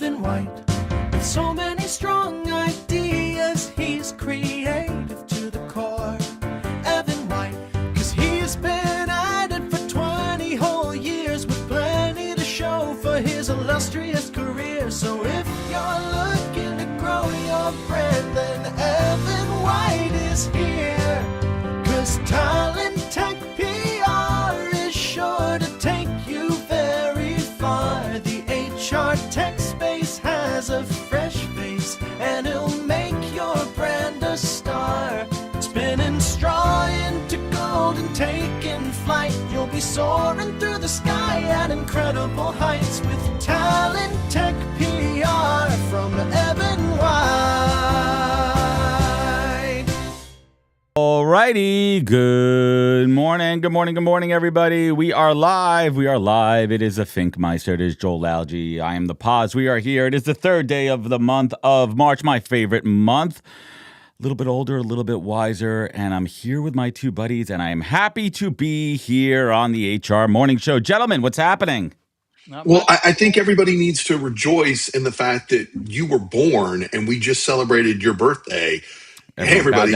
Evan White. With so many strong ideas, he's creative to the core. Evan White, cause he's been at it for 20 whole years with plenty to show for his illustrious career. So if you're looking to grow your brand, then Evan White is here. Cause talent tech PR is sure to take you very far. The HR tech space has a fresh face, and it'll make your brand a star. Spinning straw into gold and taking flight, you'll be soaring through the sky at incredible heights with talent tech PR from Evan White. Alrighty, good morning, everybody. We are live. It is a Finkmeister. It is Joel Lalgee. I am the Pause. We are here. It is the third day of the month of March, my favorite month. A little bit older, a little bit wiser, and I'm here with my two buddies, and I am happy to be here on the HR Morning Show. Gentlemen, what's happening? Well, I think everybody needs to rejoice in the fact that you were born and we just celebrated your birthday. Hey, everybody,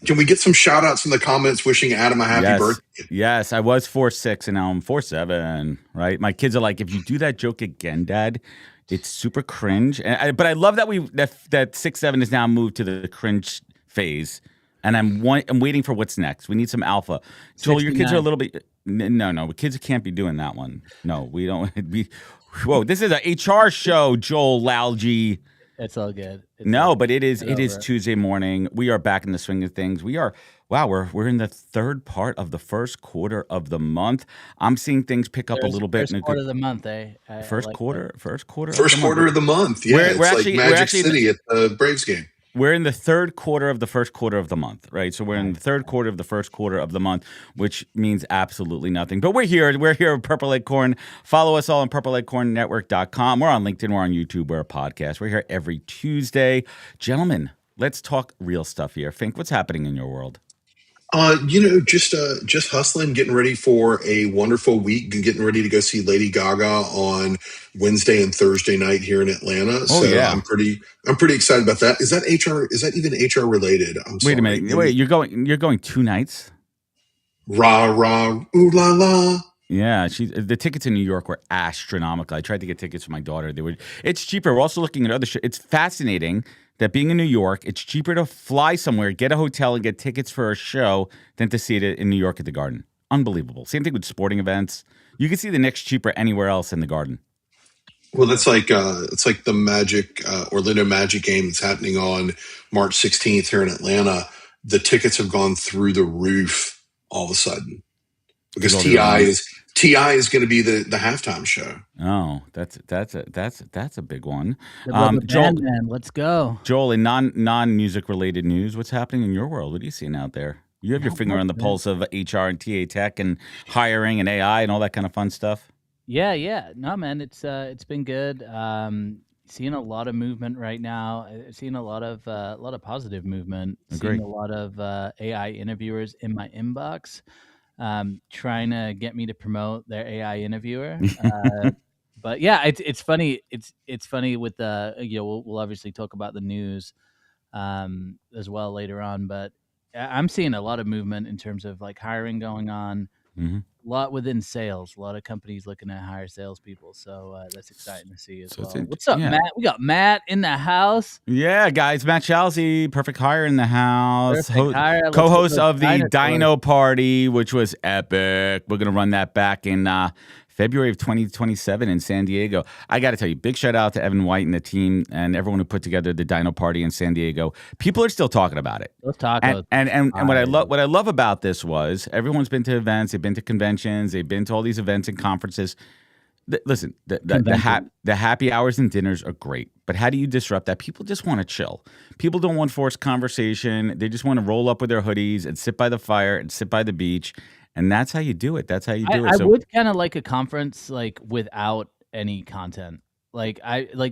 can we get some shout outs in the comments wishing Adam a happy birthday? Yes, I was 4'6" and now I'm 4'7", right? My kids are like, if you do that joke again, Dad, it's super cringe. But I love that that 6'7" is now moved to the cringe phase. And I'm waiting for what's next. We need some alpha. Joel, your kids are a little bit... No. Kids can't be doing that one. No, we don't. Whoa, this is an HR show, Joel Lalgee. It's all good. But it is Tuesday morning. We are back in the swing of things. We're in the third part of the first quarter of the month. I'm seeing things pick up a little bit. First quarter of the month, eh? First quarter of the month. Yeah, it's like Magic City at the Braves game. We're in the third quarter of the first quarter of the month, right? So we're in the third quarter of the first quarter of the month, which means absolutely nothing. But we're here. We're here at Purple Acorn. Follow us all on purpleacornnetwork.com. We're on LinkedIn. We're on YouTube. We're a podcast. We're here every Tuesday. Gentlemen, let's talk real stuff here. Fink, what's happening in your world? Just hustling, getting ready for a wonderful week, getting ready to go see Lady Gaga on Wednesday and Thursday night here in Atlanta. Yeah. I'm pretty excited about that. Is that HR? Is that even HR related? Wait a minute. Wait, you're going 2 nights? Rah rah, ooh la la. Yeah, the tickets in New York were astronomical. I tried to get tickets for my daughter. It's cheaper. We're also looking at other shit. It's fascinating that being in New York, it's cheaper to fly somewhere, get a hotel, and get tickets for a show than to see it in New York at the Garden. Unbelievable. Same thing with sporting events. You can see the Knicks cheaper anywhere else in the Garden. Well, that's like it's like the Orlando Magic game that's happening on March 16th here in Atlanta. The tickets have gone through the roof all of a sudden because T.I. is going to be the halftime show. Oh, that's a big one. Joel, man, let's go. Joel, in non-music related news, what's happening in your world? What are you seeing out there? You have your finger on the pulse of HR and TA tech and hiring and AI and all that kind of fun stuff. Yeah. No, man, it's been good. Seeing a lot of movement right now. Seeing a lot of positive movement. Agreed. Seeing a lot of AI interviewers in my inbox. Trying to get me to promote their AI interviewer. But yeah, it's funny. It's funny with the we'll obviously talk about the news as well later on. But I'm seeing a lot of movement in terms of like hiring going on. Mm-hmm. A lot within sales. A lot of companies looking to hire salespeople. So that's exciting to see as well. What's up, Matt? We got Matt in the house. Yeah, guys. Matt Shalsey, perfect hire in the house. Co-host of the Dino Party, which was epic. We're going to run that back in February of 2027 in San Diego. I got to tell you, big shout out to Evan White and the team and everyone who put together the Dino Party in San Diego. People are still talking about it. Let's talk about it. And what I love about this was everyone's been to events, they've been to conventions, they've been to all these events and conferences. Listen, the happy hours and dinners are great, but how do you disrupt that? People just want to chill. People don't want forced conversation. They just want to roll up with their hoodies and sit by the fire and sit by the beach. And that's how you do it. That's how you do it. I would kind of like a conference like without any content. Like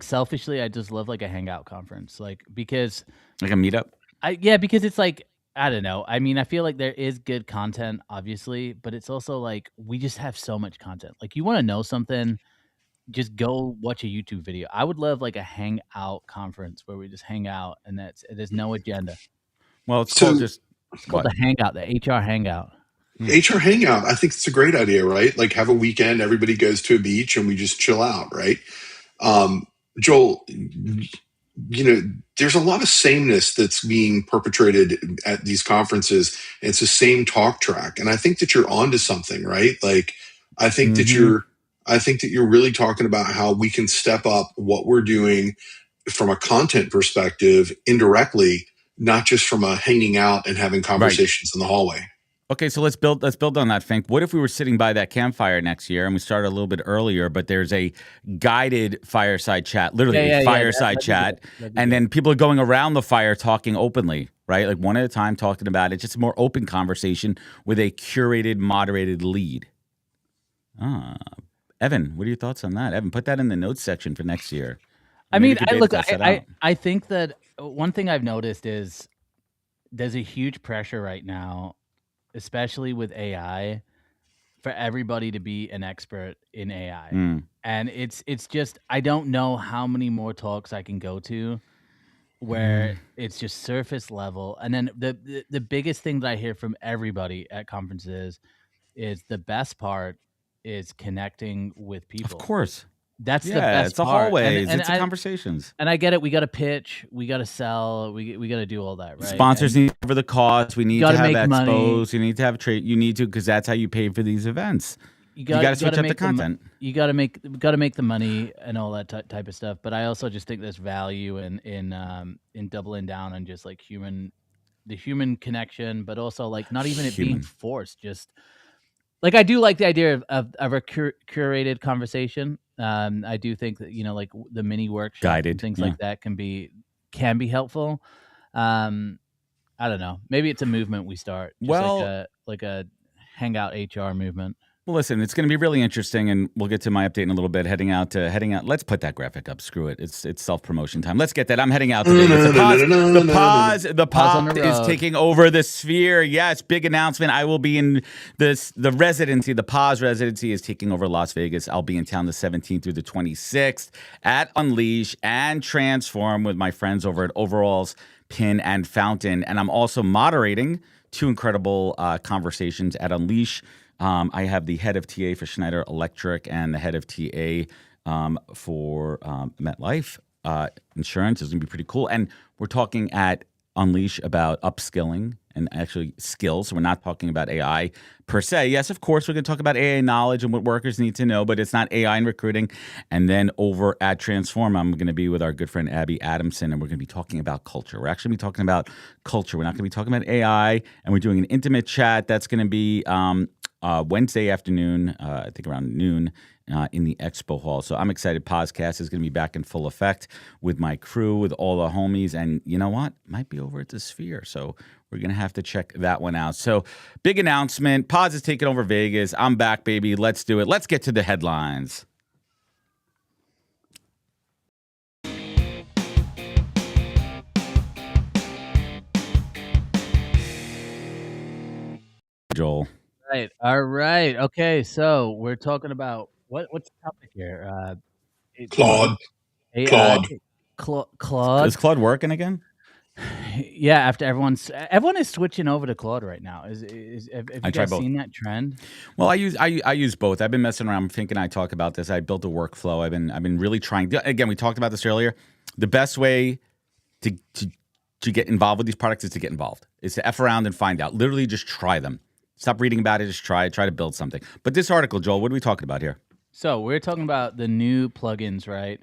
selfishly, I just love like a hangout conference, like because like a meetup. Because it's like I don't know. I mean, I feel like there is good content, obviously, but it's also like we just have so much content. Like you want to know something, just go watch a YouTube video. I would love like a hangout conference where we just hang out and there's no agenda. Well, it's called So just It's called what? the hangout, the HR hangout. HR Hangout, I think it's a great idea, right? Like have a weekend, everybody goes to a beach and we just chill out, right? Um, Joel, there's a lot of sameness that's being perpetrated at these conferences. It's the same talk track. And I think that you're onto something, right? Like, I think that Mm-hmm. you're really talking about how we can step up what we're doing from a content perspective indirectly, not just from a hanging out and having conversations in the hallway. Okay, so let's build on that, Fink. What if we were sitting by that campfire next year and we started a little bit earlier, but there's a guided fireside chat, literally a fireside chat, and then people are going around the fire talking openly, right? Like one at a time talking about it, just a more open conversation with a curated, moderated lead. Evan, what are your thoughts on that? Evan, put that in the notes section for next year. I Maybe mean, we could beta test that out. I think that one thing I've noticed is there's a huge pressure right now, especially with AI, for everybody to be an expert in AI. And it's just I don't know how many more talks I can go to where it's just surface level. And then the biggest thing that I hear from everybody at conferences is the best part is connecting with people. Of course. That's the Yeah, best it's the part. hallways, it's the conversations. And I get it. We got to pitch. We got to sell. We got to do all that, right? Sponsors need to cover the cost. We need to gotta have make money. expos. You need to have trade. You need to, because that's how you pay for these events. You got to switch up the content. You got to make the money and all that type of stuff. But I also just think there's value in doubling down on just like the human connection, but also like not even it being forced. Just like I do like the idea of a curated conversation. I do think that like the mini workshops, guided things like that can be helpful. I don't know. Maybe it's a movement we start. Just like a hangout HR movement. Well, listen, it's going to be really interesting, and we'll get to my update in a little bit. Heading out. Let's put that graphic up. Screw it. It's self-promotion time. Let's get that. I'm heading out to Vegas. The pause is taking over the Sphere. Yes, big announcement. I will be in the residency. The pause residency is taking over Las Vegas. I'll be in town the 17th through the 26th at Unleash and Transform with my friends over at Overalls, Pin, and Fountain. And I'm also moderating two incredible conversations at Unleash. I have the head of TA for Schneider Electric and the head of TA for MetLife Insurance. Is going to be pretty cool. And we're talking at Unleash about upskilling and actually skills. So we're not talking about AI per se. Yes, of course, we're going to talk about AI knowledge and what workers need to know, but it's not AI in recruiting. And then over at Transform, I'm going to be with our good friend Abby Adamson, and we're going to be talking about culture. We're actually going to be talking about culture. We're not going to be talking about AI, and we're doing an intimate chat. That's going to be Wednesday afternoon, I think around noon, in the Expo Hall. So I'm excited. Podcast is going to be back in full effect with my crew, with all the homies. And you know what? Might be over at the Sphere. So we're going to have to check that one out. So big announcement. Pause is taking over Vegas. I'm back, baby. Let's do it. Let's get to the headlines. Joel. Right. All right. Okay. So we're talking about what's the topic here? Claude. Claude. Is Claude working again? Yeah. After everyone is switching over to Claude right now. Have you guys seen that trend? Well, I use both. I've been messing around. Fink and I talk about this. I built a workflow. I've been really trying. Again, we talked about this earlier. The best way to get involved with these products is to get involved. Is to F around and find out. Literally, just try them. Stop reading about it. Just try it. Try to build something. But this article, Joel, what are we talking about here? So we're talking about the new plugins, right?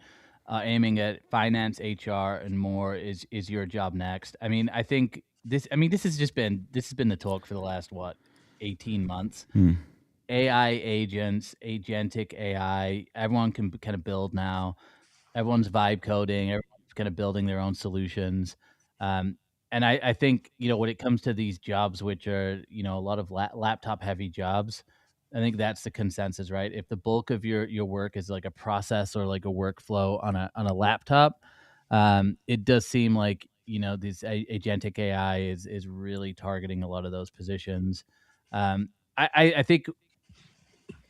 Aiming at finance, HR, and more. Is your job next? I mean, I think this. I mean, this has been the talk for the last 18 months. AI agents, agentic AI. Everyone can kind of build now. Everyone's vibe coding. Everyone's kind of building their own solutions. And I think, when it comes to these jobs, which are, a lot of laptop heavy jobs, I think that's the consensus, right? If the bulk of your work is like a process or like a workflow on a laptop, it does seem like, this agentic AI is really targeting a lot of those positions. I think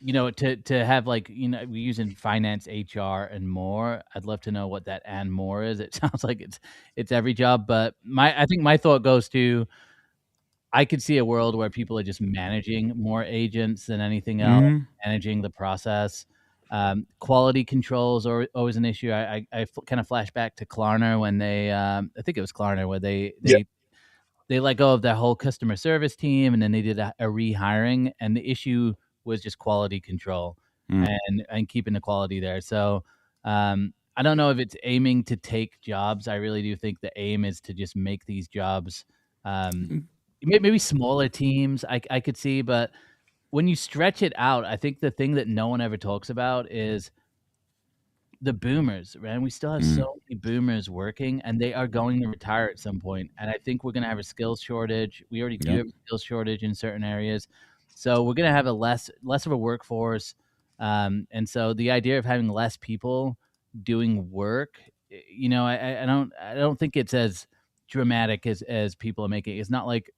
to have like, we use in finance, HR, and more. I'd love to know what that and more is. It sounds like it's every job, but I think my thought goes to, I could see a world where people are just managing more agents than anything else, Mhm. managing the process. Quality controls are always an issue. Kind of flash back to Klarna when I think it was Klarna, where Yeah. they let go of their whole customer service team, and then they did a rehiring, and the issue was just quality control Mm. and keeping the quality there. So I don't know if it's aiming to take jobs. I really do think the aim is to just make these jobs, um, maybe smaller teams. I could see, but when you stretch it out, I think the thing that no one ever talks about is the boomers, man. We still have Mm. so many boomers working, and they are going to retire at some point. And I think we're going to have a skills shortage. We already do Yep. have a skills shortage in certain areas, so we're going to have a less of a workforce. And so the idea of having less people doing work, I don't think it's as dramatic as people are making. It's not like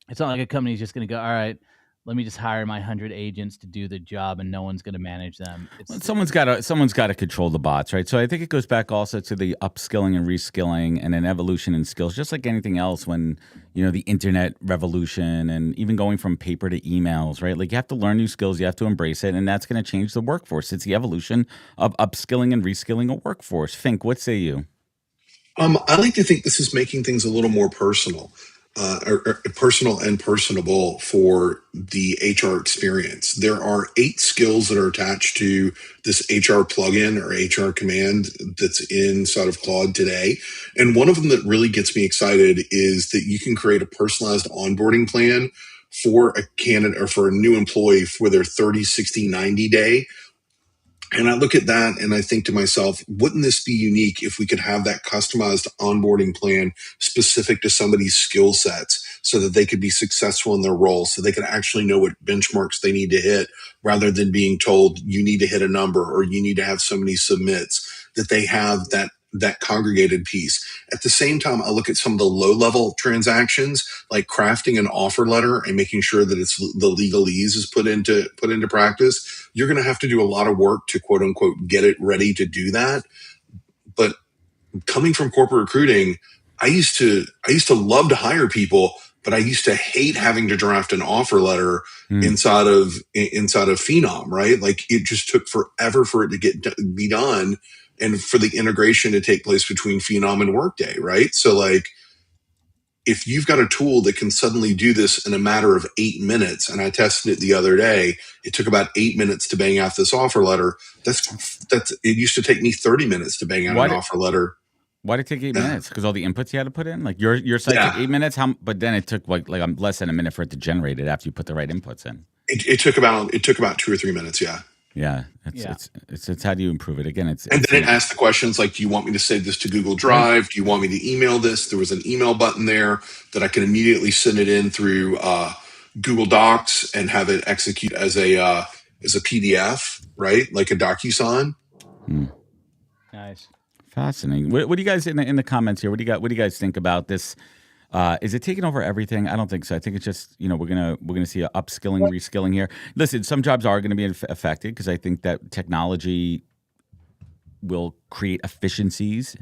a company is just going to go, all right, let me just hire my 100 agents to do the job, and no one's going to manage them. Well, someone's got to control the bots, right? So I think it goes back also to the upskilling and reskilling and an evolution in skills, just like anything else. When the internet revolution and even going from paper to emails, right? Like you have to learn new skills, you have to embrace it, and that's going to change the workforce. It's the evolution of upskilling and reskilling a workforce. Fink, what say you? I like to think this is making things a little more personal, or personal and personable for the HR experience. There are 8 skills that are attached to this HR plugin or HR command that's inside of Claude today. And one of them that really gets me excited is that you can create a personalized onboarding plan for a candidate or for a new employee for their 30, 60, 90 day. And I look at that and I think to myself, wouldn't this be unique if we could have that customized onboarding plan specific to somebody's skill sets so that they could be successful in their role, so they could actually know what benchmarks they need to hit rather than being told you need to hit a number or you need to have so many submits, that they have that congregated piece. At the same time, I look at some of the low level transactions, like crafting an offer letter and making sure that it's the legalese is put into practice. You're going to have to do a lot of work to quote unquote get it ready to do that. But coming from corporate recruiting, I used to love to hire people, but I used to hate having to draft an offer letter Hmm. inside of Phenom, right? Like it just took forever for it to be done, and for the integration to take place between Phenom and Workday, right? So like, if you've got a tool that can suddenly do this in a matter of 8 minutes, and I tested it the other day, it took about 8 minutes to bang out this offer letter. That's it used to take me 30 minutes to bang out Why an did offer letter. why did it take 8 minutes? Because all the inputs you had to put in. Like your site took Yeah. 8 minutes. But then it took like less than a minute for it to generate it after you put the right inputs in. It took about 2 or 3 minutes. Yeah. Yeah, Yeah. it's how do you improve it? Again, And then it asked the questions like, do you want me to save this to Google Drive? Do you want me to email this? There was an email button there that I can immediately send it in through Google Docs and have it execute as a PDF, right? Like a DocuSign. Nice. Fascinating. What do you guys in the comments here? What do you guys think about this? Is it taking over everything? I don't think so. I think it's just we're gonna see a upskilling, reskilling here. Listen, some jobs are going to be affected because I think that technology will create efficiencies,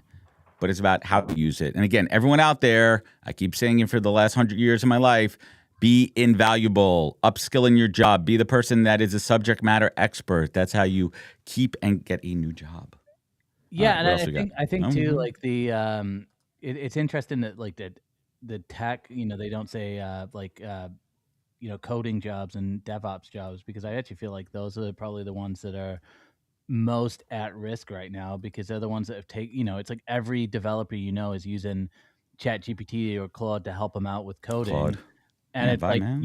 but it's about how to use it. And again, everyone out there, I keep saying it for the last 100 years of my life: be invaluable, upskill in your job, be the person that is a subject matter expert. That's how you keep and get a new job. Yeah, what and else we got? I think Oh, too, mhm. like it's interesting that like the tech, they don't say coding jobs and DevOps jobs, because I actually feel like those are probably the ones that are most at risk right now, because they're the ones that have it's like every developer is using ChatGPT or Claude to help them out with coding. Claude. And Yeah, it's bye, like man.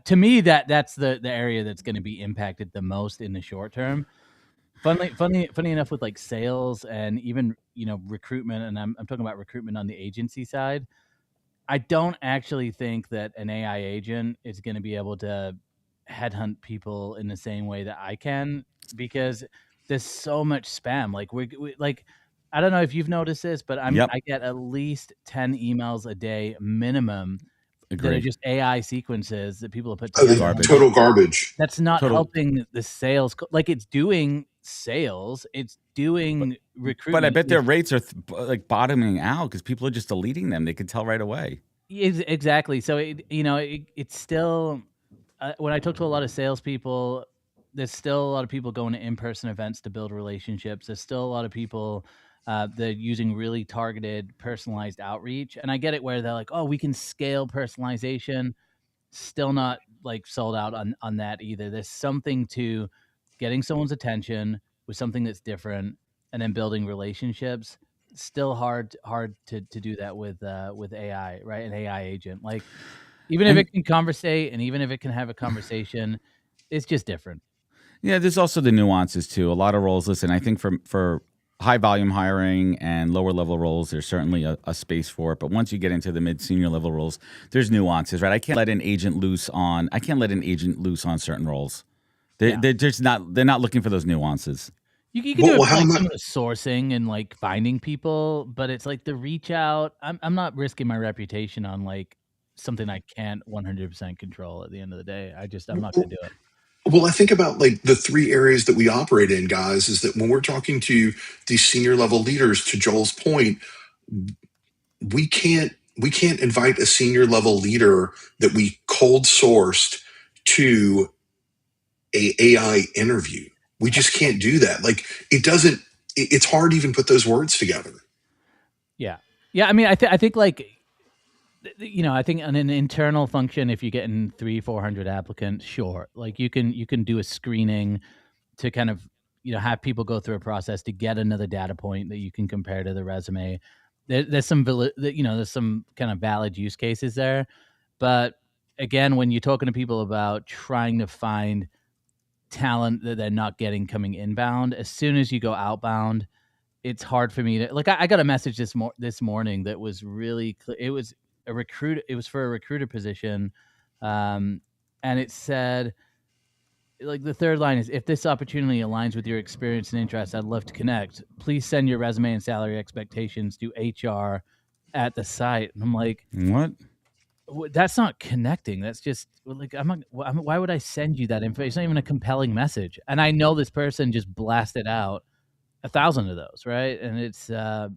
to me that's the area that's going to be impacted the most in the short term. Funny enough, with like sales and even recruitment, and I'm talking about recruitment on the agency side. I don't actually think that an AI agent is going to be able to headhunt people in the same way that I can, because there's so much spam. Like like, I don't know if you've noticed this, but Yep. I get at least 10 emails a day minimum that are Agree. just AI sequences that people have put Oh, together. Garbage. total garbage. That's not Total. helping the sales. Like it's doing sales, it's doing But I recruitment. bet their rates are like bottoming out because people are just deleting them. They can tell right away. Exactly. So it's still when I talk to a lot of salespeople, there's still a lot of people going to in-person events to build relationships. There's still a lot of people that are using really targeted, personalized outreach. And I get it where they're like, "Oh, we can scale personalization." Still not like sold out on that either. There's something to getting someone's attention with something that's different, and then building relationships. Still hard to do that with AI, right? An AI agent, like even if And it can conversate and even if it can have a conversation, it's just different. yeah, there's also the nuances too. A lot of roles. Listen, I think for high volume hiring and lower level roles, there's certainly a space for it. But once you get into the mid senior level roles, there's nuances, right? I can't let an agent loose on. I can't let an agent loose on certain roles. Yeah. They're just not. They're not looking for those nuances. You can do it Well, for how like am I? some of the sourcing and like finding people, but it's like the reach out. I'm not risking my reputation on like something I can't 100% control at the end of the day. I'm not going to do it. Well, I think about like the three areas that we operate in, guys, is that when we're talking to these senior level leaders, to Joel's point, we can't invite a senior level leader that we cold sourced to a AI interview. We just can't do that. Like it doesn't. It's hard to even put those words together. Yeah. Yeah, I mean I think like I think on an internal function if you're getting 300-400 applicants, sure. Like you can do a screening to kind of have people go through a process to get another data point that you can compare to the resume. There's some there's some kind of valid use cases there, but again, when you're talking to people about trying to find talent that they're not getting coming inbound, as soon as you go outbound, it's hard for me to like. I got a message this morning that was really it was a recruit. It was for a recruiter position, and it said like the third line is if this opportunity aligns with your experience and interests, I'd love to connect. Please send your resume and salary expectations to HR at the site. And I'm like, What? that's not connecting. That's just like why would I send you that info? It's not even a compelling message. And I know this person just blasted out 1,000 of those, right? And it's I'd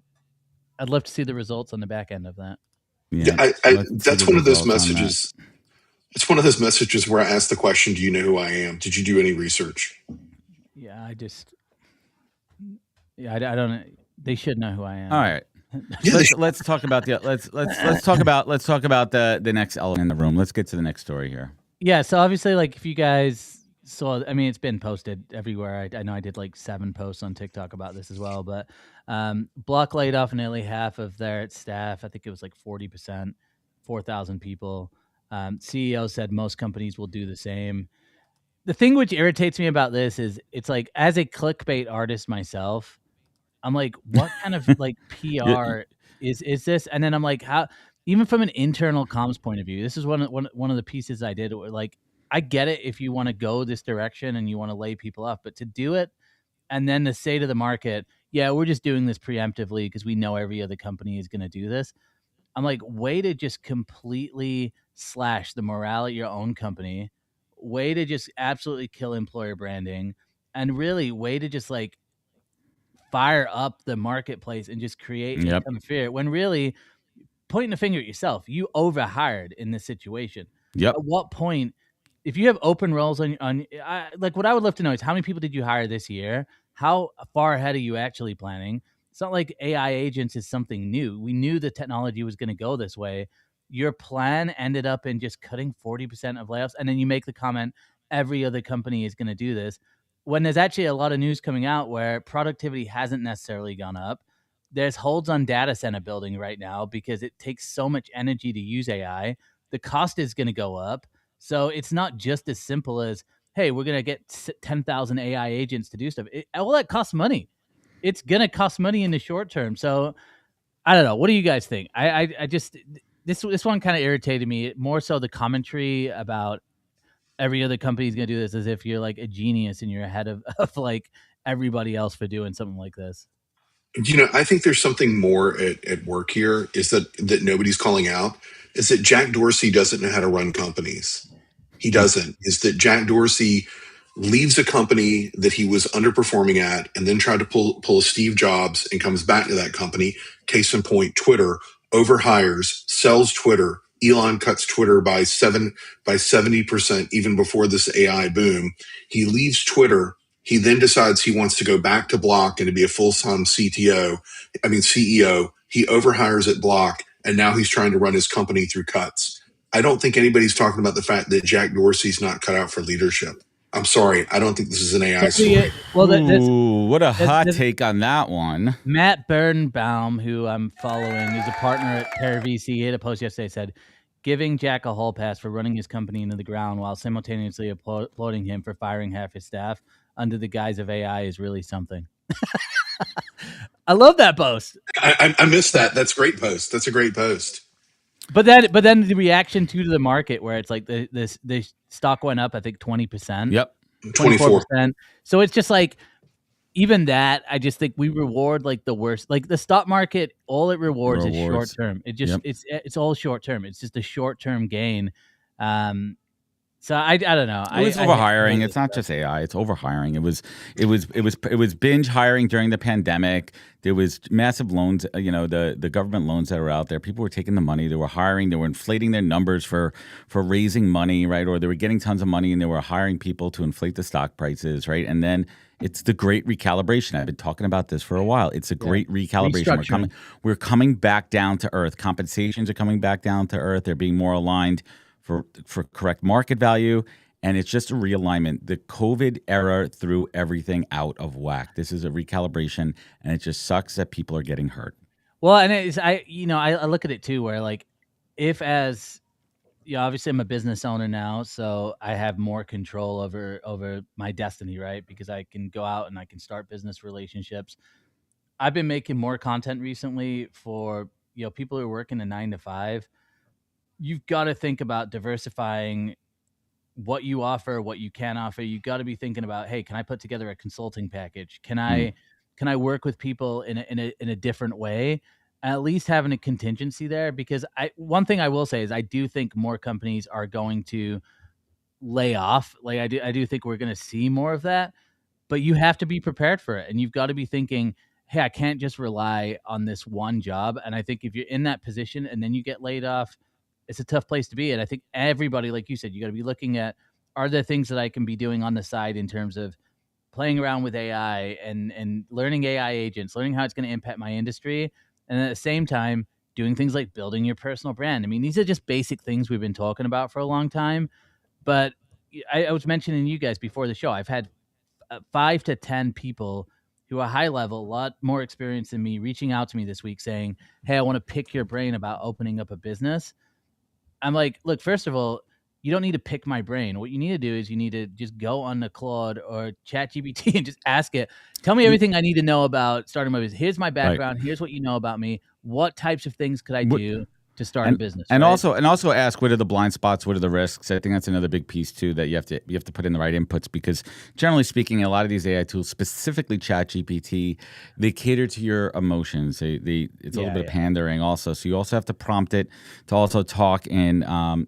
love to see the results on the back end of that. Yeah, Yeah. Let's see the that's one of those results on that. messages. It's one of those messages where I ask the question, "Do you know who I am? Did you do any research?" Yeah, I don't. They should know who I am. All right. Yeah, Let's talk about the let's talk about the next element in the room. Let's get to the next story here. Yeah, so obviously, like if you guys saw, I mean, it's been posted everywhere. I know I did like 7 posts on TikTok about this as well, but Block laid off nearly half of their staff. I think it was like 40%, 4,000 people. CEO said most companies will do the same. The thing which irritates me about this is it's like as a clickbait artist myself, I'm like, what kind of like Yeah, PR is this? And then I'm like, how even from an internal comms point of view, this is one of the pieces I did where like I get it if you want to go this direction and you want to lay people off, but to do it and then to say to the market, yeah, we're just doing this preemptively because we know every other company is going to do this. I'm like, way to just completely slash the morale at your own company, way to just absolutely kill employer branding, and really way to just like fire up the marketplace and just create a Yep. ton of fear when really pointing the finger at yourself, you overhired in this situation. Yep. At what point, if you have open roles like what I would love to know is how many people did you hire this year? How far ahead are you actually planning? It's not like AI agents is something new. We knew the technology was going to go this way. Your plan ended up in just cutting 40% of layoffs. And then you make the comment, every other company is going to do this. When there's actually a lot of news coming out where productivity hasn't necessarily gone up. There's holds on data center building right now because it takes so much energy to use AI. The cost is going to go up. So it's not just as simple as, hey, we're going to get 10,000 AI agents to do stuff. All that costs money. It's going to cost money in the short term. So I don't know. What do you guys think? I just, this one kind of irritated me more so the commentary about every other company is going to do this as if you're like a genius and you're ahead of like everybody else for doing something like this. I think there's something more at work here is that nobody's calling out is that Jack Dorsey doesn't know how to run companies. He doesn't. Is that Jack Dorsey leaves a company that he was underperforming at and then tried to pull a Steve Jobs and comes back to that company. Case in point, Twitter overhires, sells Twitter. Elon cuts Twitter by 70% even before this AI boom. He leaves Twitter. He then decides he wants to go back to Block and to be a full-time CEO. He overhires at Block, and now he's trying to run his company through cuts. I don't think anybody's talking about the fact that Jack Dorsey's not cut out for leadership. I'm sorry. I don't think this is an AI story. Well, Ooh, what a hot take on that one. Matt Birnbaum, who I'm following, is a partner at Terra VC. He had a post yesterday said, giving Jack a hall pass for running his company into the ground while simultaneously applauding him for firing half his staff under the guise of AI is really something. I love that post. I missed that. That's a great post. That's a great post. But then the reaction to the market where it's like the stock went up, I think 20%. Yep. 24%. So it's just like, even that, I just think we reward like the worst. Like the stock market, all it rewards is short term. It just it's all short term. It's just a short term gain. So I don't know. It was overhiring. It's not just AI. It's overhiring. It was binge hiring during the pandemic. There was massive loans. The government loans that were out there. People were taking the money. They were hiring. They were inflating their numbers for raising money, right? Or they were getting tons of money and they were hiring people to inflate the stock prices, right? And then it's the great recalibration. I've been talking about this for a while. It's a great recalibration. We're coming back down to earth. Compensations are coming back down to earth. They're being more aligned for correct market value, and it's just a realignment. The COVID era threw everything out of whack. This is a recalibration, and it just sucks that people are getting hurt. Well, and I look at it too, where like, if as obviously I'm a business owner now, so I have more control over my destiny, right? Because I can go out and I can start business relationships. I've been making more content recently for people who are working a 9 to 5. You've got to think about diversifying what you offer, what you can offer. You've got to be thinking about, hey, can I put together a consulting package? Can I work with people in a different way? At least having a contingency there, because one thing I will say is I do think more companies are going to lay off. Like I do think we're going to see more of that, but you have to be prepared for it, and you've got to be thinking, hey, I can't just rely on this one job. And I think if you're in that position and then you get laid off, it's a tough place to be. And I think everybody, like you said, you got to be looking at, are there things that I can be doing on the side in terms of playing around with AI and learning AI agents, learning how it's going to impact my industry. And at the same time, doing things like building your personal brand. I mean, these are just basic things we've been talking about for a long time. But I was mentioning you guys before the show, I've had 5 to 10 people who are high level, a lot more experience than me, reaching out to me this week saying, hey, I want to pick your brain about opening up a business. I'm like, look, first of all, you don't need to pick my brain. What you need to do is you need to just go on the Claude or ChatGPT and just ask it. Tell me everything I need to know about starting my business. Here's my background. Right. Here's what you know about me. What types of things could I do to start a business? And right? also ask, what are the blind spots? What are the risks? I think that's another big piece too, that you have to put in the right inputs, because generally speaking, a lot of these AI tools, specifically ChatGPT, they cater to your emotions. It's a little bit of pandering also. So you also have to prompt it to also talk in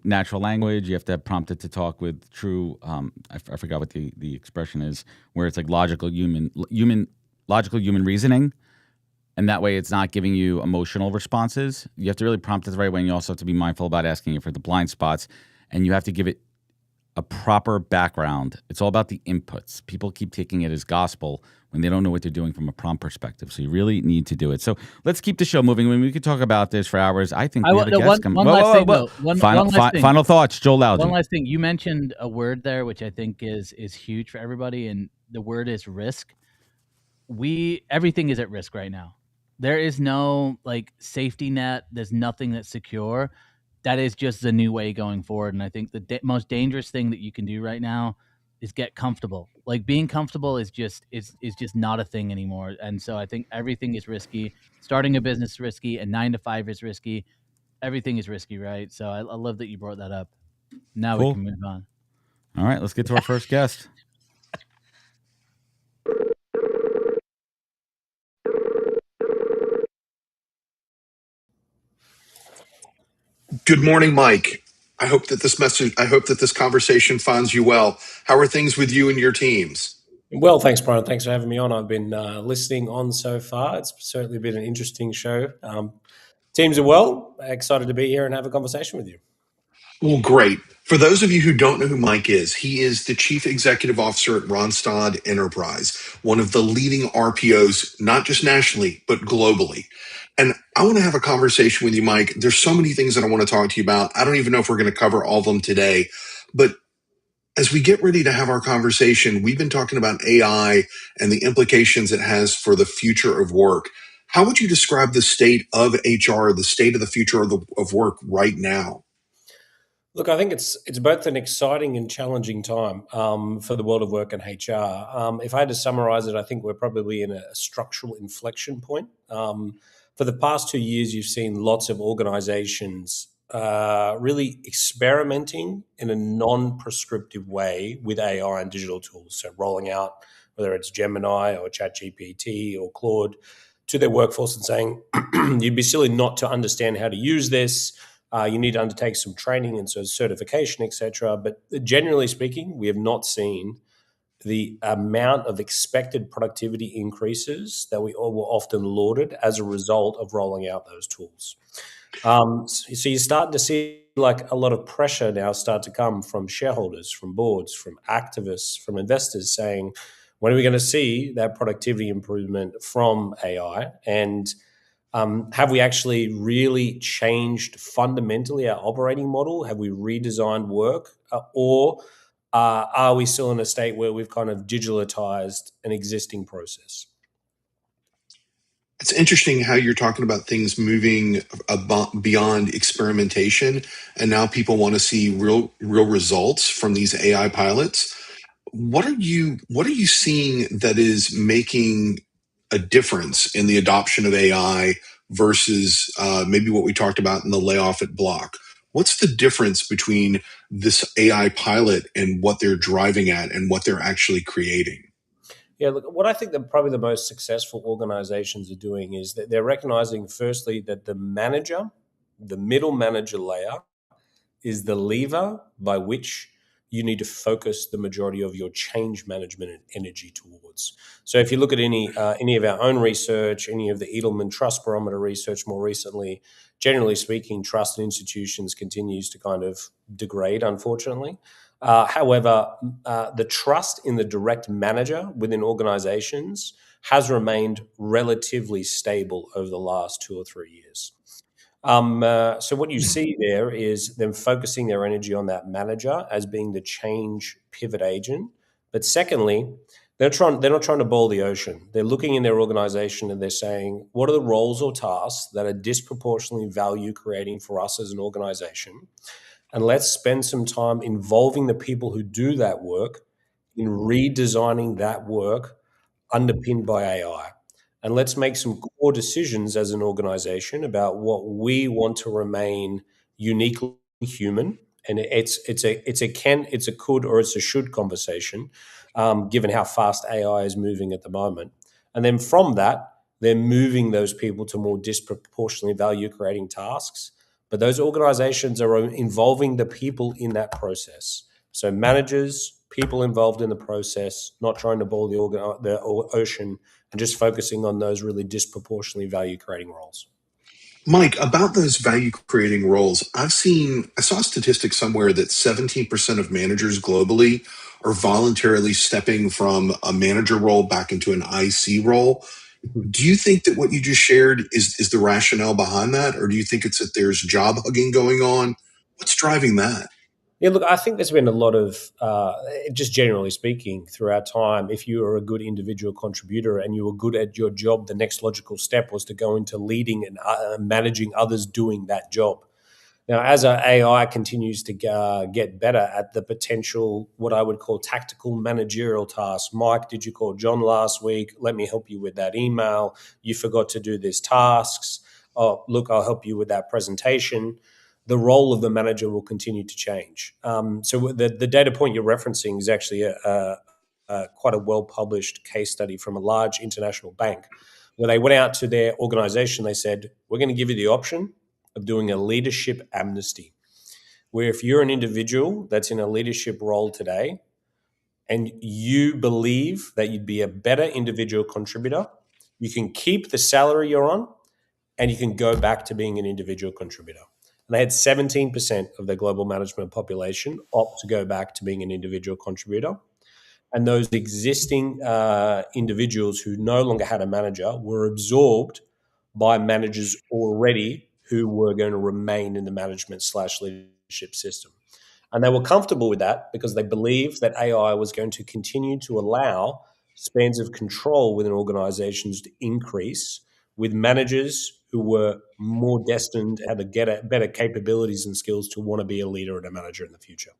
natural language. You have to prompt it to talk with true. I forgot what the expression is, where it's like logical human reasoning. And that way it's not giving you emotional responses. You have to really prompt it the right way, and you also have to be mindful about asking it for the blind spots, and you have to give it a proper background. It's all about the inputs. People keep taking it as gospel when they don't know what they're doing from a prompt perspective. So you really need to do it. So let's keep the show moving. We could talk about this for hours. I think we have a guest coming. Final thoughts, Joel Lalgee. One last thing. You mentioned a word there, which I think is huge for everybody, and the word is risk. Everything is at risk right now. There is no safety net. There's nothing that's secure. That is just the new way going forward. And I think the most dangerous thing that you can do right now is get comfortable. Like being comfortable is just not a thing anymore. And so I think everything is risky. Starting a business is risky, and 9 to 5 is risky. Everything is risky, right? So I love that you brought that up. Now we can move on. All right, let's get to our first guest. Good morning, Mike. I hope that this conversation finds you well. How are things with you and your teams? Well, thanks, Brian. Thanks for having me on. I've been listening on so far. It's certainly been an interesting show. Teams are well. Excited to be here and have a conversation with you. Well, great. For those of you who don't know who Mike is, he is the Chief Executive Officer at Randstad Enterprise, one of the leading RPOs, not just nationally, but globally. And I want to have a conversation with you, Mike. There's so many things that I want to talk to you about. I don't even know if we're going to cover all of them today, but as we get ready to have our conversation, we've been talking about AI and the implications it has for the future of work. How would you describe the state of HR, the state of the future of work right now? Look, I think it's both an exciting and challenging time for the world of work and HR. If I had to summarize it, I think we're probably in a structural inflection point. For the past 2 years, you've seen lots of organizations really experimenting in a non-prescriptive way with AI and digital tools. So rolling out, whether it's Gemini or ChatGPT or Claude, to their workforce and saying, you'd be silly not to understand how to use this. You need to undertake some training and so certification, etc. But generally speaking, we have not seen the amount of expected productivity increases that we all were often lauded as a result of rolling out those tools. So you're starting to see like a lot of pressure now start to come from shareholders, from boards, from activists, from investors saying, when are we going to see that productivity improvement from AI? And have we actually really changed fundamentally our operating model? Have we redesigned work? Or are we still in a state where we've kind of digitalized an existing process? It's interesting how you're talking about things moving beyond experimentation, and now people want to see real results from these AI pilots. What are you seeing that is making a difference in the adoption of AI versus maybe what we talked about in the layoff at Block? What's the difference between this AI pilot and what they're driving at and what they're actually creating? Yeah, look, what I think that probably the most successful organizations are doing is that they're recognizing, firstly, that the manager, the middle manager layer, is the lever by which you need to focus the majority of your change management and energy towards. So if you look at any of our own research, any of the Edelman Trust Barometer research more recently, generally speaking, trust in institutions continues to kind of degrade, unfortunately. However, the trust in the direct manager within organizations has remained relatively stable over the last 2 or 3 years. So what you see there is them focusing their energy on that manager as being the change pivot agent. But secondly, they're not trying to boil the ocean. They're looking in their organization and they're saying, what are the roles or tasks that are disproportionately value creating for us as an organization? And let's spend some time involving the people who do that work in redesigning that work underpinned by AI. And let's make some core decisions as an organization about what we want to remain uniquely human. And it's a could or it's a should conversation, given how fast AI is moving at the moment. And then from that, they're moving those people to more disproportionately value creating tasks. But those organizations are involving the people in that process. So managers, people involved in the process, not trying to boil the ocean, and just focusing on those really disproportionately value creating roles. Mike, about those value creating roles, I saw a statistic somewhere that 17% of managers globally are voluntarily stepping from a manager role back into an IC role. Do you think that what you just shared is the rationale behind that? Or do you think it's that there's job hugging going on? What's driving that? Yeah, look, I think there's been a lot of, just generally speaking, throughout time, if you are a good individual contributor and you were good at your job, the next logical step was to go into leading and managing others doing that job. Now, as our AI continues to get better at the potential, what I would call tactical managerial tasks. Mike, did you call John last week? Let me help you with that email. You forgot to do these tasks. Oh, look, I'll help you with that presentation. The role of the manager will continue to change. So the data point you're referencing is actually quite a well-published case study from a large international bank where they went out to their organization. They said, we're going to give you the option of doing a leadership amnesty, where if you're an individual that's in a leadership role today and you believe that you'd be a better individual contributor, you can keep the salary you're on and you can go back to being an individual contributor. And they had 17% of the global management population opt to go back to being an individual contributor. And those existing individuals who no longer had a manager were absorbed by managers already who were going to remain in the management/leadership system. And they were comfortable with that because they believed that AI was going to continue to allow spans of control within organizations to increase, with managers who were more destined, had better capabilities and skills to want to be a leader and a manager in the future.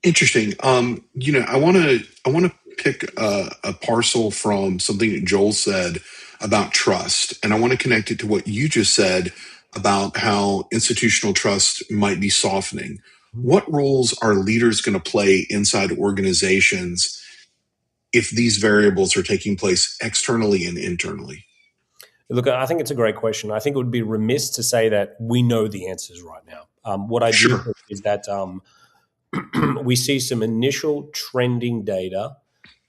Interesting. I want to pick a parcel from something that Joel said about trust, and I want to connect it to what you just said about how institutional trust might be softening. What roles are leaders going to play inside organizations if these variables are taking place externally and internally? Look, I think it's a great question. I think it would be remiss to say that we know the answers right now. What I do think is that we see some initial trending data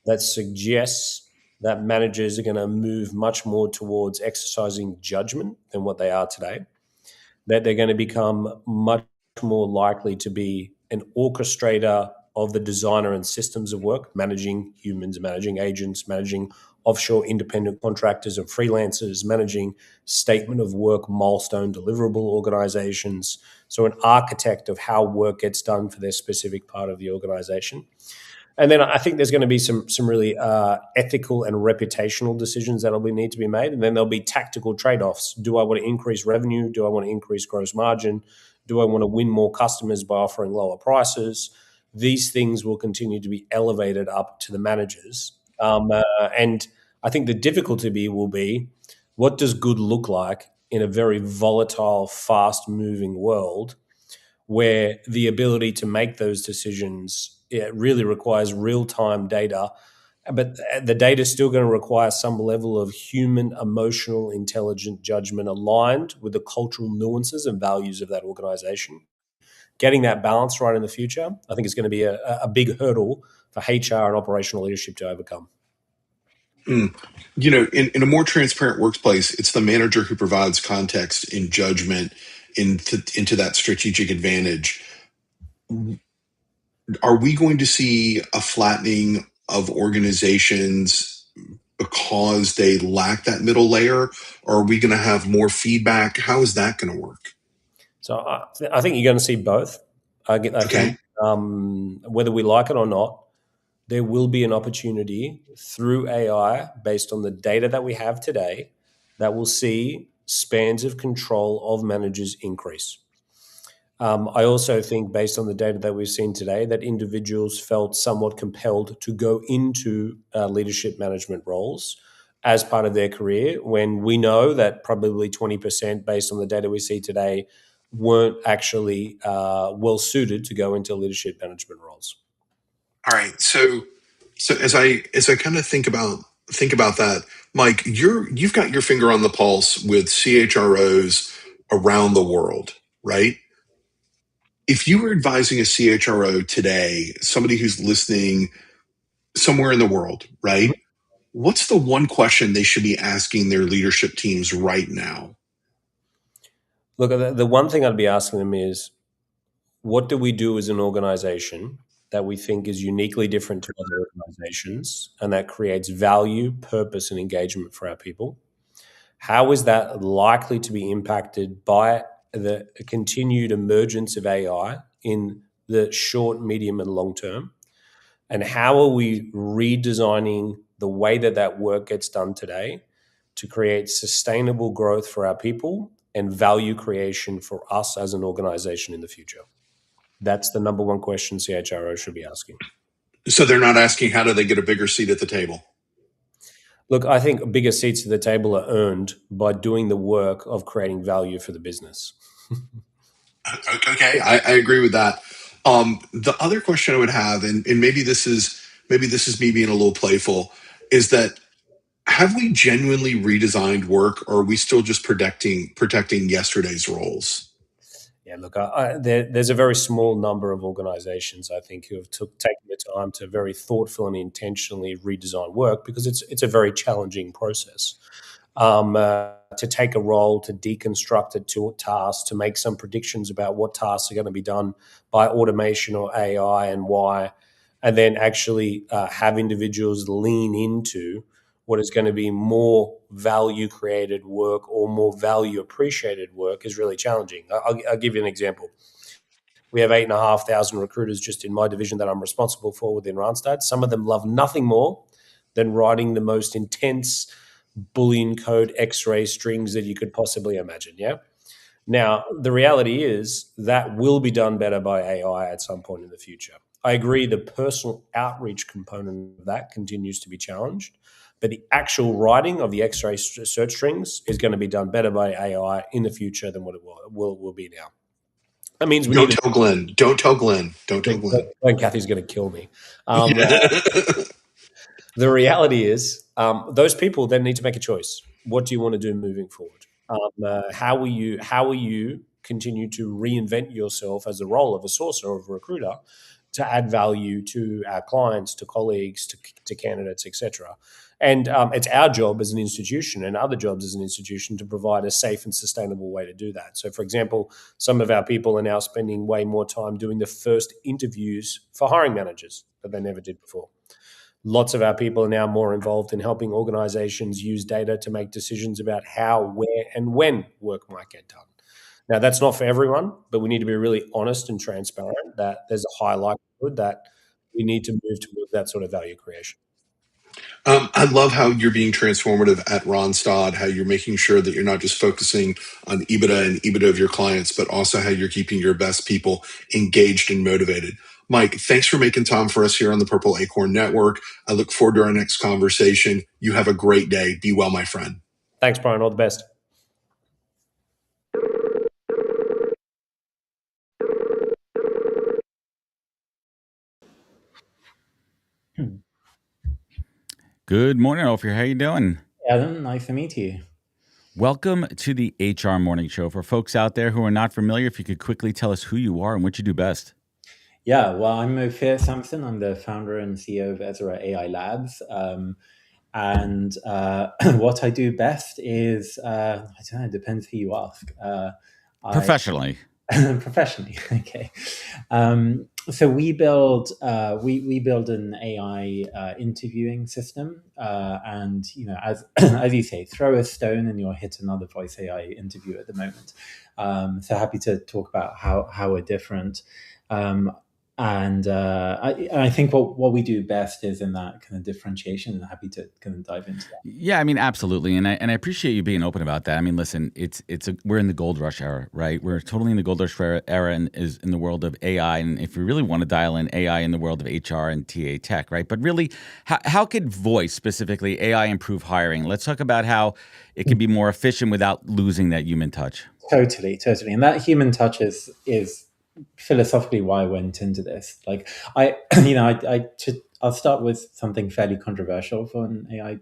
that suggests that managers are going to move much more towards exercising judgment than what they are today, that they're going to become much more likely to be an orchestrator of the designer and systems of work, managing humans, managing agents, managing offshore independent contractors and freelancers, managing statement of work, milestone deliverable organizations. So an architect of how work gets done for their specific part of the organization. And then I think there's going to be some really ethical and reputational decisions that will need to be made. And then there'll be tactical trade-offs. Do I want to increase revenue? Do I want to increase gross margin? Do I want to win more customers by offering lower prices? These things will continue to be elevated up to the managers. And I think the difficulty will be, what does good look like in a very volatile, fast-moving world where the ability to make those decisions, it really requires real-time data, but the data is still going to require some level of human, emotional, intelligent judgment aligned with the cultural nuances and values of that organization. Getting that balance right in the future, I think, is going to be a big hurdle for HR and operational leadership to overcome. In a more transparent workplace, it's the manager who provides context and judgment into that strategic advantage. Are we going to see a flattening of organizations because they lack that middle layer, or are we going to have more feedback? How is that going to work? So I think you're going to see both. I think whether we like it or not, there will be an opportunity through AI based on the data that we have today that will see spans of control of managers increase. I also think, based on the data that we've seen today, that individuals felt somewhat compelled to go into leadership management roles as part of their career, when we know that probably 20%, based on the data we see today, weren't actually well suited to go into leadership management roles. All right. So as I kind of think about that, Mike, you've got your finger on the pulse with CHROs around the world, right? If you were advising a CHRO today, somebody who's listening somewhere in the world, right? What's the one question they should be asking their leadership teams right now? Look, the one thing I'd be asking them is, what do we do as an organization that we think is uniquely different to other organizations and that creates value, purpose, and engagement for our people? How is that likely to be impacted by the continued emergence of AI in the short, medium, and long term? And how are we redesigning the way that work gets done today to create sustainable growth for our people and value creation for us as an organization in the future? That's the number one question CHRO should be asking. So they're not asking, how do they get a bigger seat at the table? Look, I think bigger seats at the table are earned by doing the work of creating value for the business. Okay, I agree with that. The other question I would have, and maybe this is me being a little playful, is that have we genuinely redesigned work, or are we still just protecting yesterday's roles? Yeah, look, there's a very small number of organizations, I think, who have taken the time to very thoughtful and intentionally redesign work, because it's a very challenging process. To take a role, to deconstruct it to tasks, to make some predictions about what tasks are going to be done by automation or AI and why, and then actually have individuals lean into what is going to be more value created work or more value appreciated work is really challenging. I'll give you an example. We have 8,500 recruiters just in my division that I'm responsible for within Randstad. Some of them love nothing more than writing the most intense Boolean code X-ray strings that you could possibly imagine. Yeah. Now, the reality is that will be done better by AI at some point in the future. I agree the personal outreach component of that continues to be challenged, but the actual writing of the X-ray search strings is going to be done better by AI in the future than what it will be now. That means Don't tell Glenn. Don't tell Glenn. Kathy's going to kill me. The reality is those people then need to make a choice. What do you want to do moving forward? How will you continue to reinvent yourself as the role of a sourcer or of a recruiter to add value to our clients, to colleagues, to candidates, etc. And it's our job as an institution and other jobs as an institution to provide a safe and sustainable way to do that. So, for example, some of our people are now spending way more time doing the first interviews for hiring managers that they never did before. Lots of our people are now more involved in helping organizations use data to make decisions about how, where, and when work might get done. Now, that's not for everyone, but we need to be really honest and transparent that there's a high likelihood that we need to move towards that sort of value creation. I love how you're being transformative at Randstad, how you're making sure that you're not just focusing on EBITDA and EBITDA of your clients, but also how you're keeping your best people engaged and motivated. Mike, thanks for making time for us here on the Purple Acorn Network. I look forward to our next conversation. You have a great day. Be well, my friend. Thanks, Brian. All the best. Good morning, Ophir. How you doing? Adam, nice to meet you. Welcome to the HR Morning Show. For folks out there who are not familiar, if you could quickly tell us who you are and what you do best. Yeah, well, I'm Ophir Samson. I'm the founder and CEO of Ezra AI Labs. And what I do best is, I don't know, it depends who you ask. Professionally. Professionally, okay. So we build an AI interviewing system, and as as you say, throw a stone and you'll hit another voice AI interview at the moment. So happy to talk about how we're different. And I think what we do best is in that kind of differentiation, and happy to kind of dive into that. Yeah, I mean, absolutely, and I appreciate you being open about that. I mean, listen, we're in the gold rush era, right? We're totally in the gold rush era, and is in the world of AI. And if we really want to dial in AI in the world of HR and TA tech, right? But really, how could voice, specifically AI, improve hiring? Let's talk about how it can be more efficient without losing that human touch. Totally, and that human touch is philosophically why I went into this. Like I'll start with something fairly controversial for an AI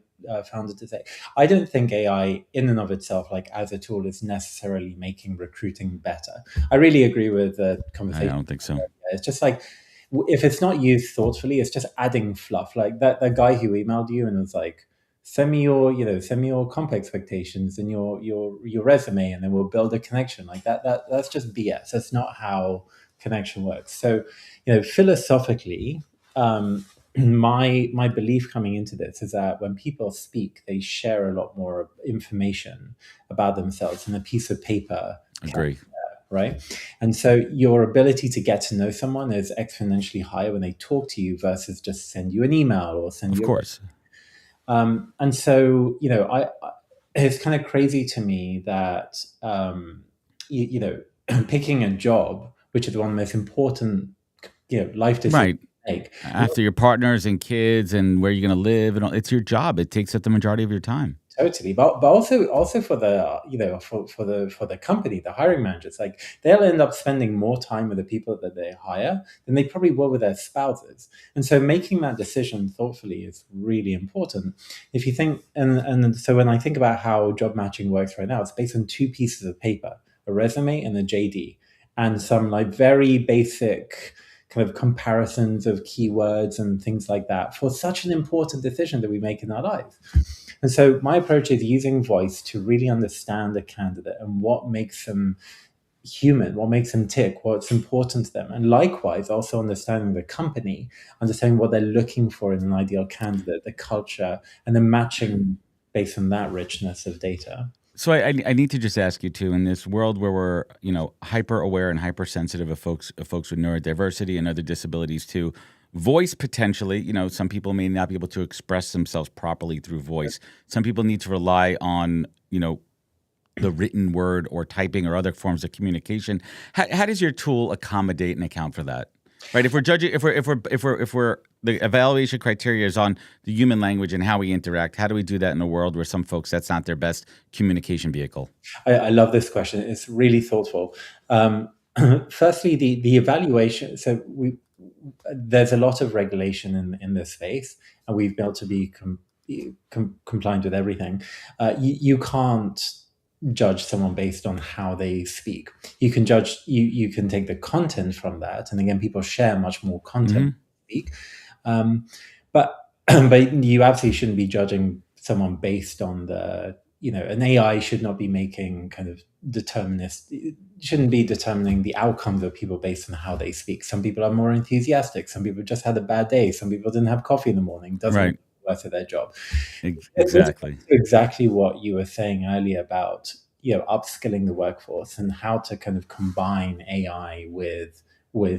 founder to say. I don't think AI in and of itself, like as a tool, is necessarily making recruiting better. I really agree with the conversation. I don't think so. It's just like, if it's not used thoughtfully, it's just adding fluff. Like that guy who emailed you and was like, send me your comp expectations and your resume, and then we'll build a connection. Like that's just BS. That's not how connection works. So, philosophically, my belief coming into this is that when people speak, they share a lot more information about themselves than a piece of paper. Agree. Right? And so your ability to get to know someone is exponentially higher when they talk to you versus just send you an email or send you. Of course. And so, it's kind of crazy to me that, picking a job, which is one of the most important, life decisions Right. to make. After your partners and kids and where you're going to live, and all, it's your job. It takes up the majority of your time. Totally, but also for the for the company, the hiring managers, like they'll end up spending more time with the people that they hire than they probably will with their spouses. And so making that decision thoughtfully is really important. If you think, and so when I think about how job matching works right now, it's based on two pieces of paper: a resume and a JD, and some like very basic kind of comparisons of keywords and things like that for such an important decision that we make in our lives. And so my approach is using voice to really understand the candidate and what makes them human, what makes them tick, what's important to them. And likewise, also understanding the company, understanding what they're looking for in an ideal candidate, the culture, and then matching based on that richness of data. So I need to just ask you too, in this world where we're hyper aware and hypersensitive of folks with neurodiversity and other disabilities too, voice potentially, some people may not be able to express themselves properly through voice. Some people need to rely on the written word or typing or other forms of communication. How does your tool accommodate and account for that? Right. If we're judging, if we're the evaluation criteria is on the human language and how we interact, how do we do that in a world where some folks that's not their best communication vehicle? I love this question. It's really thoughtful. Firstly, the evaluation. So there's a lot of regulation in this space, and we've built to be compliant with everything. You can't judge someone based on how they speak. You can judge, you can take the content from that, and again, people share much more content speak. But you absolutely shouldn't be judging someone based on an AI should not be making kind of shouldn't be determining the outcomes of people based on how they speak. Some people are more enthusiastic. Some people just had a bad day. Some people didn't have coffee in the morning. Doesn't worth of their job. Exactly. Exactly what you were saying earlier about upskilling the workforce and how to kind of combine AI with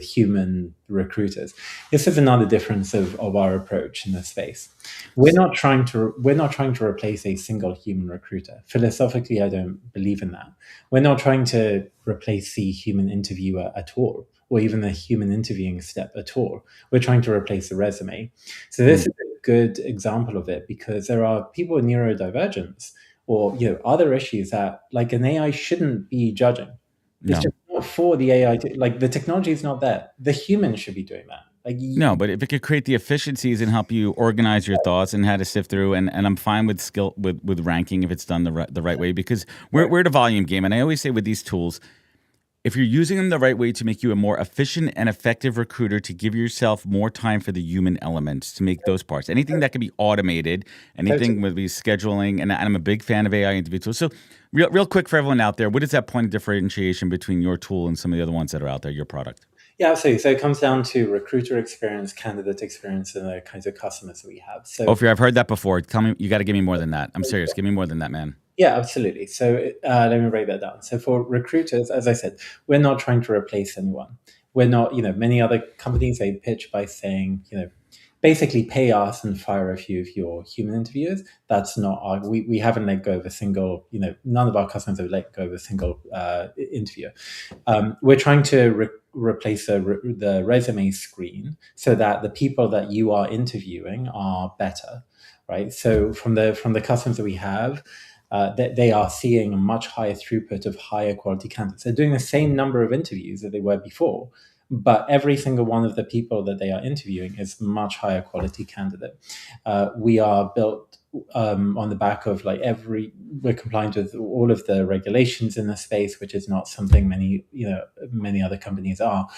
human recruiters. This is another difference of our approach in this space. We're not trying to replace a single human recruiter. Philosophically, I don't believe in that. We're not trying to replace the human interviewer at all, or even the human interviewing step at all. We're trying to replace the resume. So this is a good example of it, because there are people with neurodivergence or other issues that like an AI shouldn't be judging. It's just not for the AI. The technology is not there. The human should be doing that. No, but if it could create the efficiencies and help you organize your thoughts and how to sift through, and I'm fine with with ranking if it's done the right way, because we're at a volume game, and I always say with these tools, if you're using them the right way to make you a more efficient and effective recruiter, to give yourself more time for the human elements, to make those parts, anything that can be automated, anything with scheduling, and I'm a big fan of AI interview tools. So real quick for everyone out there, what is that point of differentiation between your tool and some of the other ones that are out there, your product? Yeah, absolutely. So it comes down to recruiter experience, candidate experience, and the kinds of customers that we have. So Ophir, I've heard that before. Tell me, you got to give me more than that. I'm serious. Give me more than that, man. Yeah, absolutely. So let me break that down. So for recruiters, as I said, we're not trying to replace anyone. We're not, many other companies, they pitch by saying, basically pay us and fire a few of your human interviewers. That's not we haven't let go of a single, none of our customers have let go of a single interviewer. We're trying to replace the resume screen so that the people that you are interviewing are better, right? So from the customers that we have, they are seeing a much higher throughput of higher quality candidates. They're doing the same number of interviews that they were before, but every single one of the people that they are interviewing is much higher quality candidate. We are built on the back of we're compliant with all of the regulations in the space, which is not something many other companies are.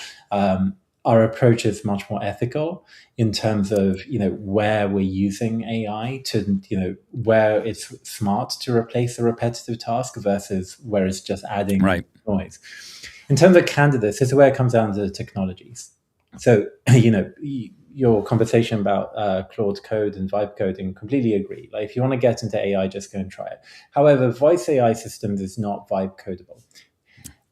Our approach is much more ethical in terms of where we're using AI to where it's smart to replace a repetitive task versus where it's just adding noise. In terms of candidates, this is where it comes down to the technologies. So your conversation about Claude Code and Vibe coding, completely agree. If you want to get into AI, just go and try it. However, voice AI systems is not Vibe codable.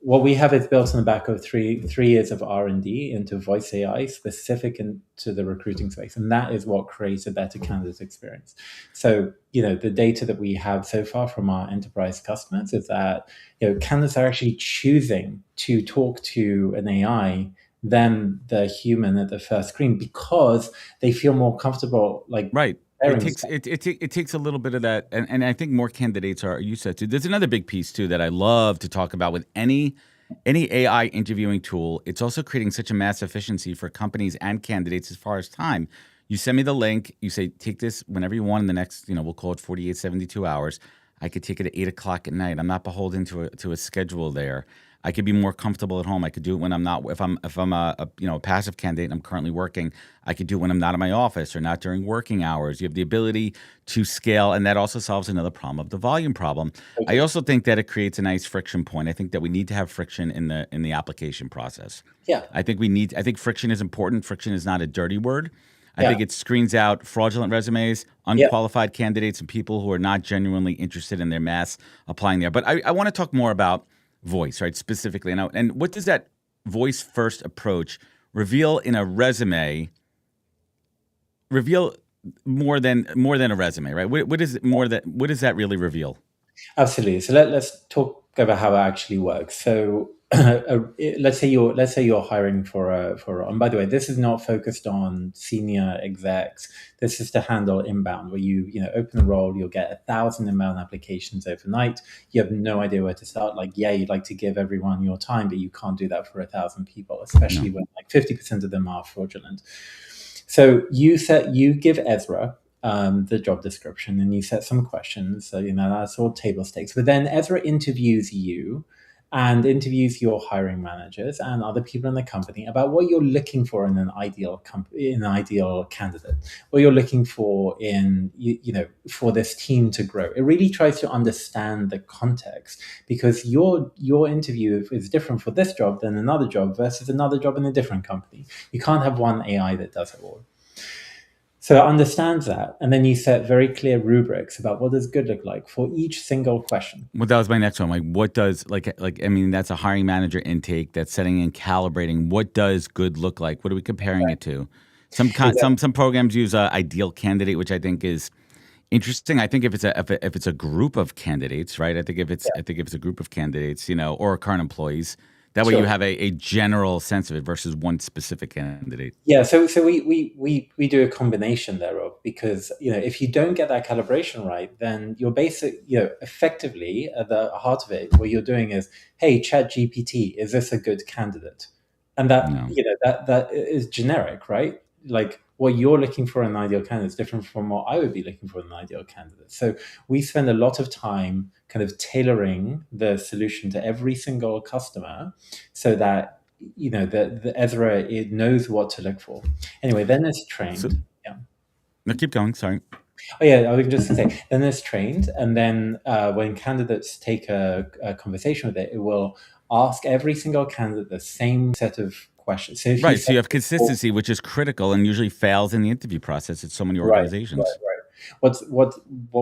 What we have is built on the back of three years of R&D into voice AI specific to the recruiting space. And that is what creates a better candidate experience. So, the data that we have so far from our enterprise customers is that, candidates are actually choosing to talk to an AI than the human at the first screen because they feel more comfortable It Bearing takes it takes a little bit of that, and I think more candidates are you said too. There's another big piece too that I love to talk about with any AI interviewing tool. It's also creating such a mass efficiency for companies and candidates as far as time. You send me the link. You say take this whenever you want in the next, we'll call it 48, 72 hours. I could take it at 8 o'clock at night. I'm not beholden to a schedule there. I could be more comfortable at home. I could do it when I'm not. If I'm a passive candidate and I'm currently working, I could do it when I'm not in my office or not during working hours. You have the ability to scale, and that also solves another problem of the volume problem. I also think that it creates a nice friction point. I think that we need to have friction in the application process. Yeah. I think friction is important. Friction is not a dirty word. I Yeah. think it screens out fraudulent resumes, unqualified candidates, and people who are not genuinely interested in their mass applying there. But I want to talk more about voice, right, specifically. And what does that voice first approach reveal in a resume? Reveal more than a resume, right? What is it more that? What does that really reveal? Absolutely. So let's talk about how it actually works. So let's say you're hiring for and by the way, this is not focused on senior execs. This is to handle inbound, where you open the role, you'll get 1,000 inbound applications overnight. You have no idea where to start. You'd like to give everyone your time, but you can't do that for 1,000 people, especially when 50% of them are fraudulent. So you give Ezra the job description, and you set some questions. So that's all table stakes. But then Ezra interviews you and interviews your hiring managers and other people in the company about what you're looking for in an ideal candidate, what you're looking for in for this team to grow. It really tries to understand the context, because your interview is different for this job than another job versus another job in a different company. You can't have one AI that does it all. So it understands that, and then you set very clear rubrics about what does good look like for each single question. Well, that was my next one. What does that's a hiring manager intake that's setting and calibrating. What does good look like? What are we comparing it to? Some programs use ideal candidate, which I think is interesting. I think if it's a group of candidates, right? I think if it's a group of candidates, or current employees. That way, you have a general sense of it versus one specific candidate. Yeah, so we do a combination thereof, because if you don't get that calibration right, then you're effectively at the heart of it, what you're doing is, hey, ChatGPT, is this a good candidate? And that that is generic, right? What you're looking for in an ideal candidate is different from what I would be looking for in an ideal candidate. So we spend a lot of time kind of tailoring the solution to every single customer, so that the Ezra, it knows what to look for. Anyway, then it's trained. No, keep going. Sorry. Oh yeah, I was just going to say, then it's trained, and then when candidates take a conversation with it, it will ask every single candidate the same set of questions. So you have consistency, which is critical and usually fails in the interview process at so many organizations. Right. What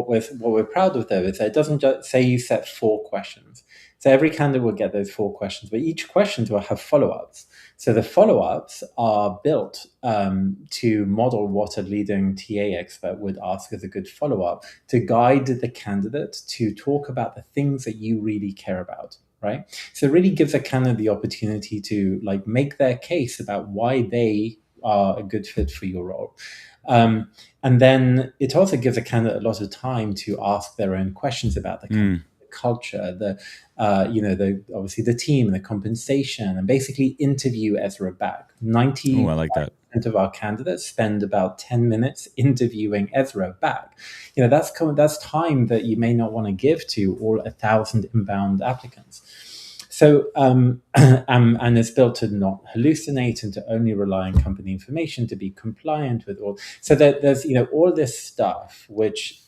we're proud of, though, is that it doesn't just say you set 4 questions. So every candidate will get those 4 questions, but each question will have follow-ups. So the follow-ups are built to model what a leading TA expert would ask as a good follow-up, to guide the candidate to talk about the things that you really care about. Right. So it really gives a candidate the opportunity to make their case about why they are a good fit for your role. And then it also gives a candidate a lot of time to ask their own questions about the culture, obviously the team, the compensation, and basically interview Ezra back. 90% I like that. Of our candidates spend about 10 minutes interviewing Ezra back. That's time that you may not want to give to all 1,000 inbound applicants. So, and it's built to not hallucinate and to only rely on company information to be compliant with all. So that there's all this stuff which,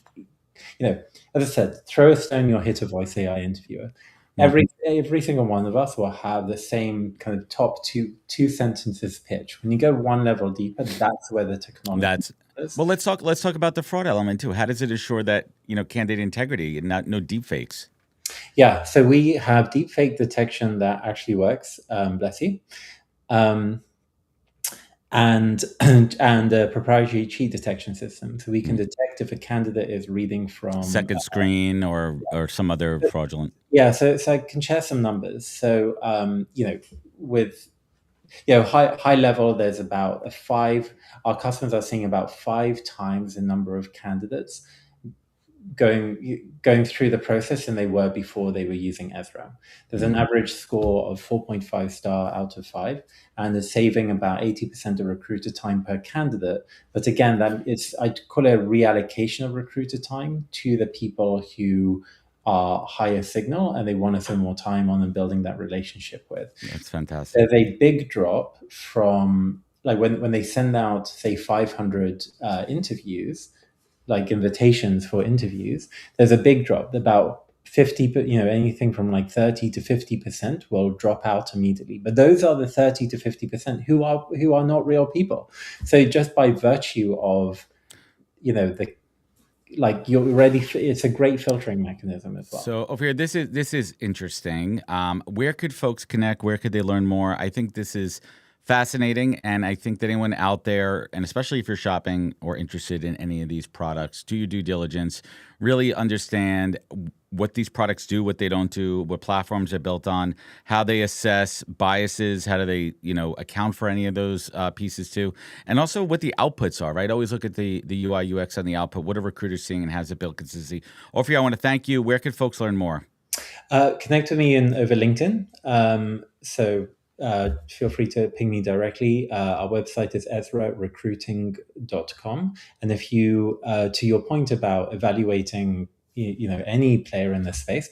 as I said, throw a stone, you'll hit a voice AI interviewer. Every single one of us will have the same kind of top two sentences pitch. When you go one level deeper, that's where the technology is. Well, let's talk about the fraud element too. How does it assure that candidate integrity and no deep fakes? Yeah, so we have deepfake detection that actually works. Bless you. And a proprietary cheat detection system, so we can detect if a candidate is reading from second screen or some other fraudulent. Yeah, so I can share some numbers. So with High level, there's about our customers are seeing about 5 times the number of candidates going through the process than they were before they were using Ezra. There's an average score of 4.5 star out of 5, and is saving about 80% of recruiter time per candidate. But again, I'd call it a reallocation of recruiter time to the people who are higher signal and they want to spend more time on and building that relationship with. That's fantastic. There's a big drop from like when they send out, say, 500 interviews, like invitations for interviews, there's a big drop. About 50, anything from like 30 to 50% will drop out immediately. But those are the 30 to 50% who are not real people. So just by virtue of, it's a great filtering mechanism as well. So Ophir, this is interesting. Where could folks connect? Where could they learn more? I think this is fascinating, and I think that anyone out there, and especially if you're shopping or interested in any of these products, do your due diligence, really understand what these products do, what they don't do, what platforms they're built on, how they assess biases, how do they, account for any of those pieces too, and also what the outputs are, right? Always look at the UI, UX on the output. What are recruiters seeing and how's it build consistency? Ophir, I want to thank you. Where could folks learn more? Connect with me over LinkedIn. Feel free to ping me directly. Our website is ezrarecruiting.com. And if you, to your point about evaluating, any player in this space,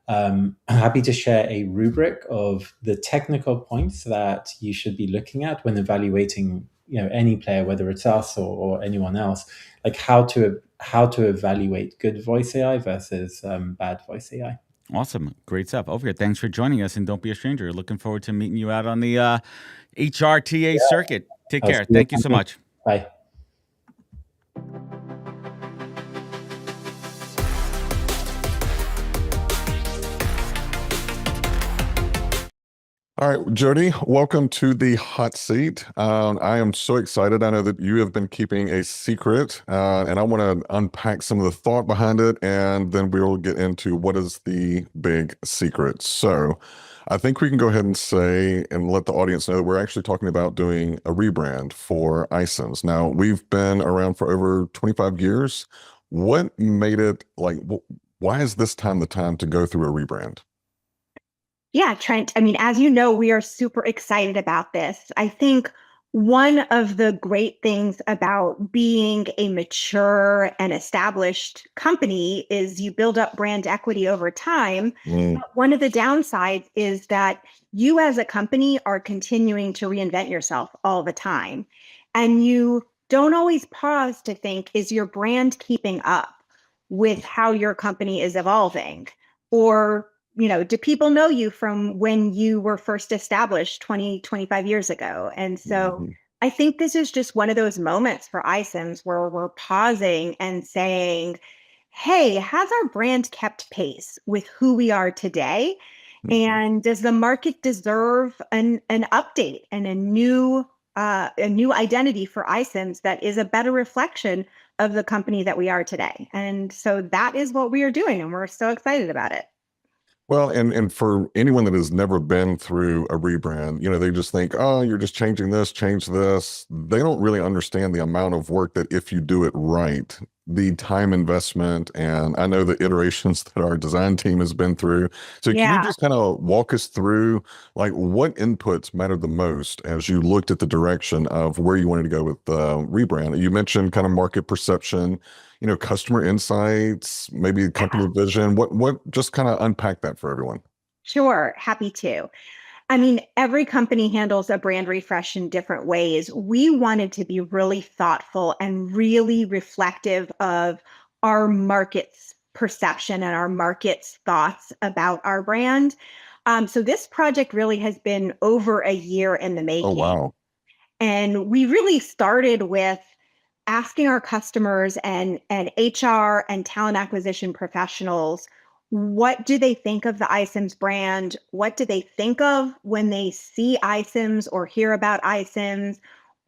I'm happy to share a rubric of the technical points that you should be looking at when evaluating, any player, whether it's us or anyone else, like how to evaluate good voice AI versus bad voice AI. Awesome. Great stuff. Ophir, thanks for joining us, and don't be a stranger. Looking forward to meeting you out on the HRTA circuit. Take care. Thank you so much. Bye. All right, Jody, welcome to the hot seat. I am so excited. I know that you have been keeping a secret, and I want to unpack some of the thought behind it, and then we'll get into what is the big secret. So I think we can go ahead and say and let the audience know that we're actually talking about doing a rebrand for iCIMS. Now, we've been around for over 25 years. What made it why is this time the time to go through a rebrand? Yeah, Trent. I mean, as you know, we are super excited about this. I think one of the great things about being a mature and established company is you build up brand equity over time. But one of the downsides is that you as a company are continuing to reinvent yourself all the time. And you don't always pause to think, is your brand keeping up with how your company is evolving? Or do people know you from when you were first established 20, 25 years ago? And so I think this is just one of those moments for iCIMS where we're pausing and saying, hey, has our brand kept pace with who we are today? And does the market deserve an update and a new identity for iCIMS that is a better reflection of the company that we are today? And so that is what we are doing, and we're so excited about it. Well, and for anyone that has never been through a rebrand, they just think, oh, you're just changing this, change this. They don't really understand the amount of work that if you do it right, the time investment, and I know the iterations that our design team has been through. So can you just kind of walk us through what inputs mattered the most as you looked at the direction of where you wanted to go with the rebrand? You mentioned kind of market perception, customer insights, maybe company vision. What just kind of unpack that for everyone? Sure, happy to. I mean, every company handles a brand refresh in different ways. We wanted to be really thoughtful and really reflective of our market's perception and our market's thoughts about our brand. So this project really has been over a year in the making. Oh, wow. And we really started with asking our customers and HR and talent acquisition professionals, what do they think of the iCIMS brand? What do they think of when they see iCIMS or hear about iCIMS?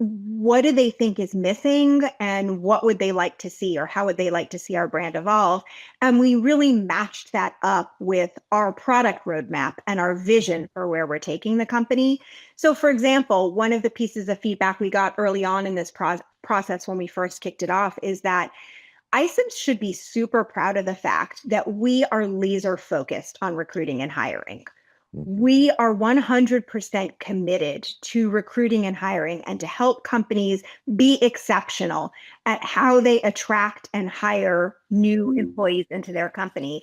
what do they think is missing and what would they like to see, or how would they like to see our brand evolve? And we really matched that up with our product roadmap and our vision for where we're taking the company. So for example, one of the pieces of feedback we got early on in this process when we first kicked it off is that iCIMS should be super proud of the fact that we are laser focused on recruiting and hiring. We are 100% committed to recruiting and hiring and to help companies be exceptional at how they attract and hire new employees into their company.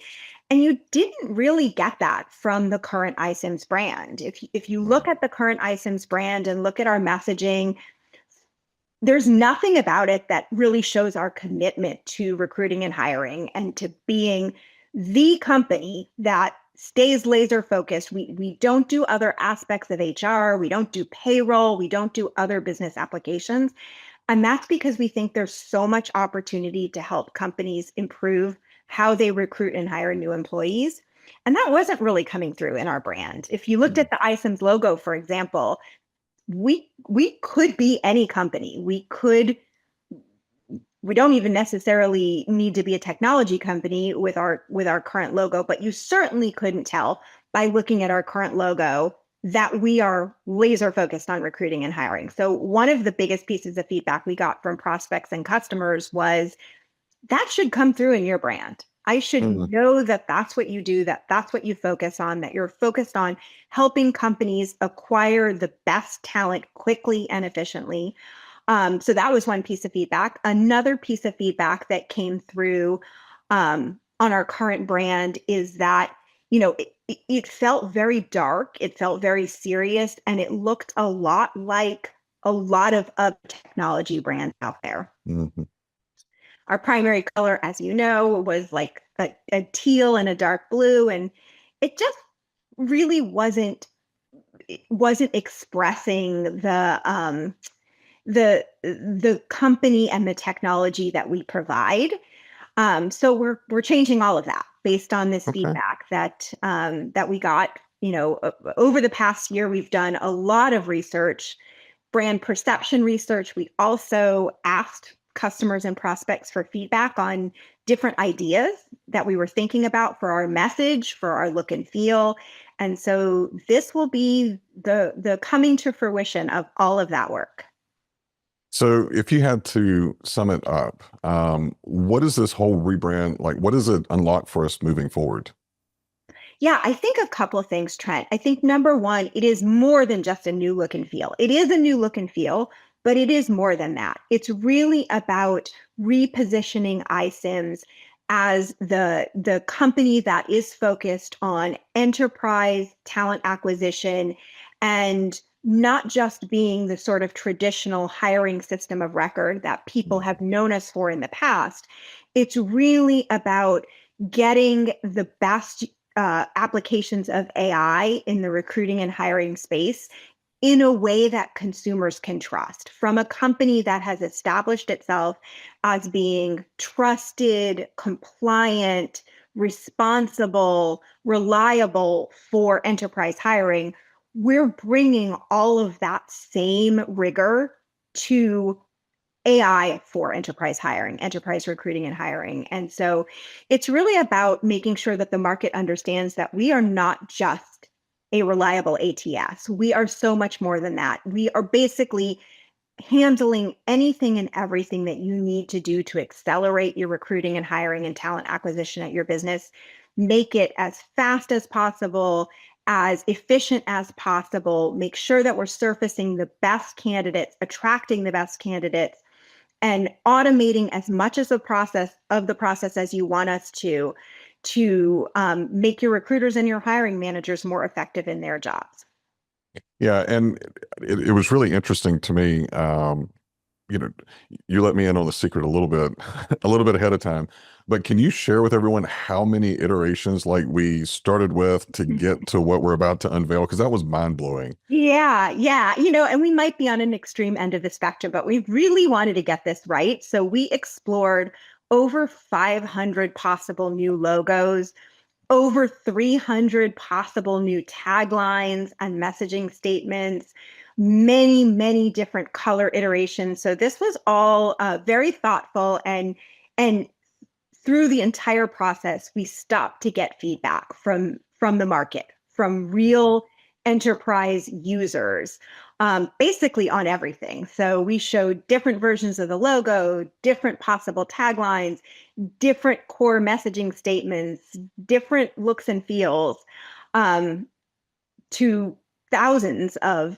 And you didn't really get that from the current iCIMS brand. If you look at the current iCIMS brand and look at our messaging, there's nothing about it that really shows our commitment to recruiting and hiring and to being the company that stays laser focused. We don't do other aspects of HR. We don't do payroll. We don't do other business applications. And that's because we think there's so much opportunity to help companies improve how they recruit and hire new employees. And that wasn't really coming through in our brand. If you looked at the iCIMS logo, for example, we could be any company. We don't even necessarily need to be a technology company with our current logo, but you certainly couldn't tell by looking at our current logo that we are laser focused on recruiting and hiring. So one of the biggest pieces of feedback we got from prospects and customers was that should come through in your brand. I should know that that's what you do, that that's what you focus on, that you're focused on helping companies acquire the best talent quickly and efficiently. So that was one piece of feedback. Another piece of feedback that came through on our current brand is that, it felt very dark, it felt very serious, and it looked a lot like a lot of other technology brands out there. Mm-hmm. Our primary color, as you know, was like a teal and a dark blue, and it just really wasn't expressing the company and the technology that we provide. So we're changing all of that based on this feedback that we got. Over the past year, we've done a lot of research, brand perception research. We also asked customers and prospects for feedback on different ideas that we were thinking about for our message, for our look and feel. And so this will be the coming to fruition of all of that work. So if you had to sum it up, what is this whole rebrand like? What does it unlock for us moving forward? Yeah, I think a couple of things, Trent. I think number one, it is more than just a new look and feel. It is a new look and feel, but it is more than that. It's really about repositioning iCIMS as the company that is focused on enterprise talent acquisition and not just being the sort of traditional hiring system of record that people have known us for in the past. It's really about getting the best applications of AI in the recruiting and hiring space in a way that consumers can trust, from a company that has established itself as being trusted, compliant, responsible, reliable for enterprise hiring. We're bringing all of that same rigor to AI for enterprise hiring, enterprise recruiting and hiring. And so it's really about making sure that the market understands that we are not just a reliable ATS. We are so much more than that. We are basically handling anything and everything that you need to do to accelerate your recruiting and hiring and talent acquisition at your business. Make it as fast as possible, as efficient as possible. Make sure that we're surfacing the best candidates, attracting the best candidates, and automating as much as the process as you want us to make your recruiters and your hiring managers more effective in their jobs. Yeah, and it was really interesting to me. You let me in on the secret a little bit ahead of time. But can you share with everyone how many iterations like we started with to get to what we're about to unveil? Because that was mind blowing. Yeah. And we might be on an extreme end of the spectrum, but we really wanted to get this right. So we explored over 500 possible new logos, over 300 possible new taglines and messaging statements. many, many different color iterations. So this was all very thoughtful, and through the entire process, we stopped to get feedback from the market, from real enterprise users, basically on everything. So we showed different versions of the logo, different possible taglines, different core messaging statements, different looks and feels, to thousands of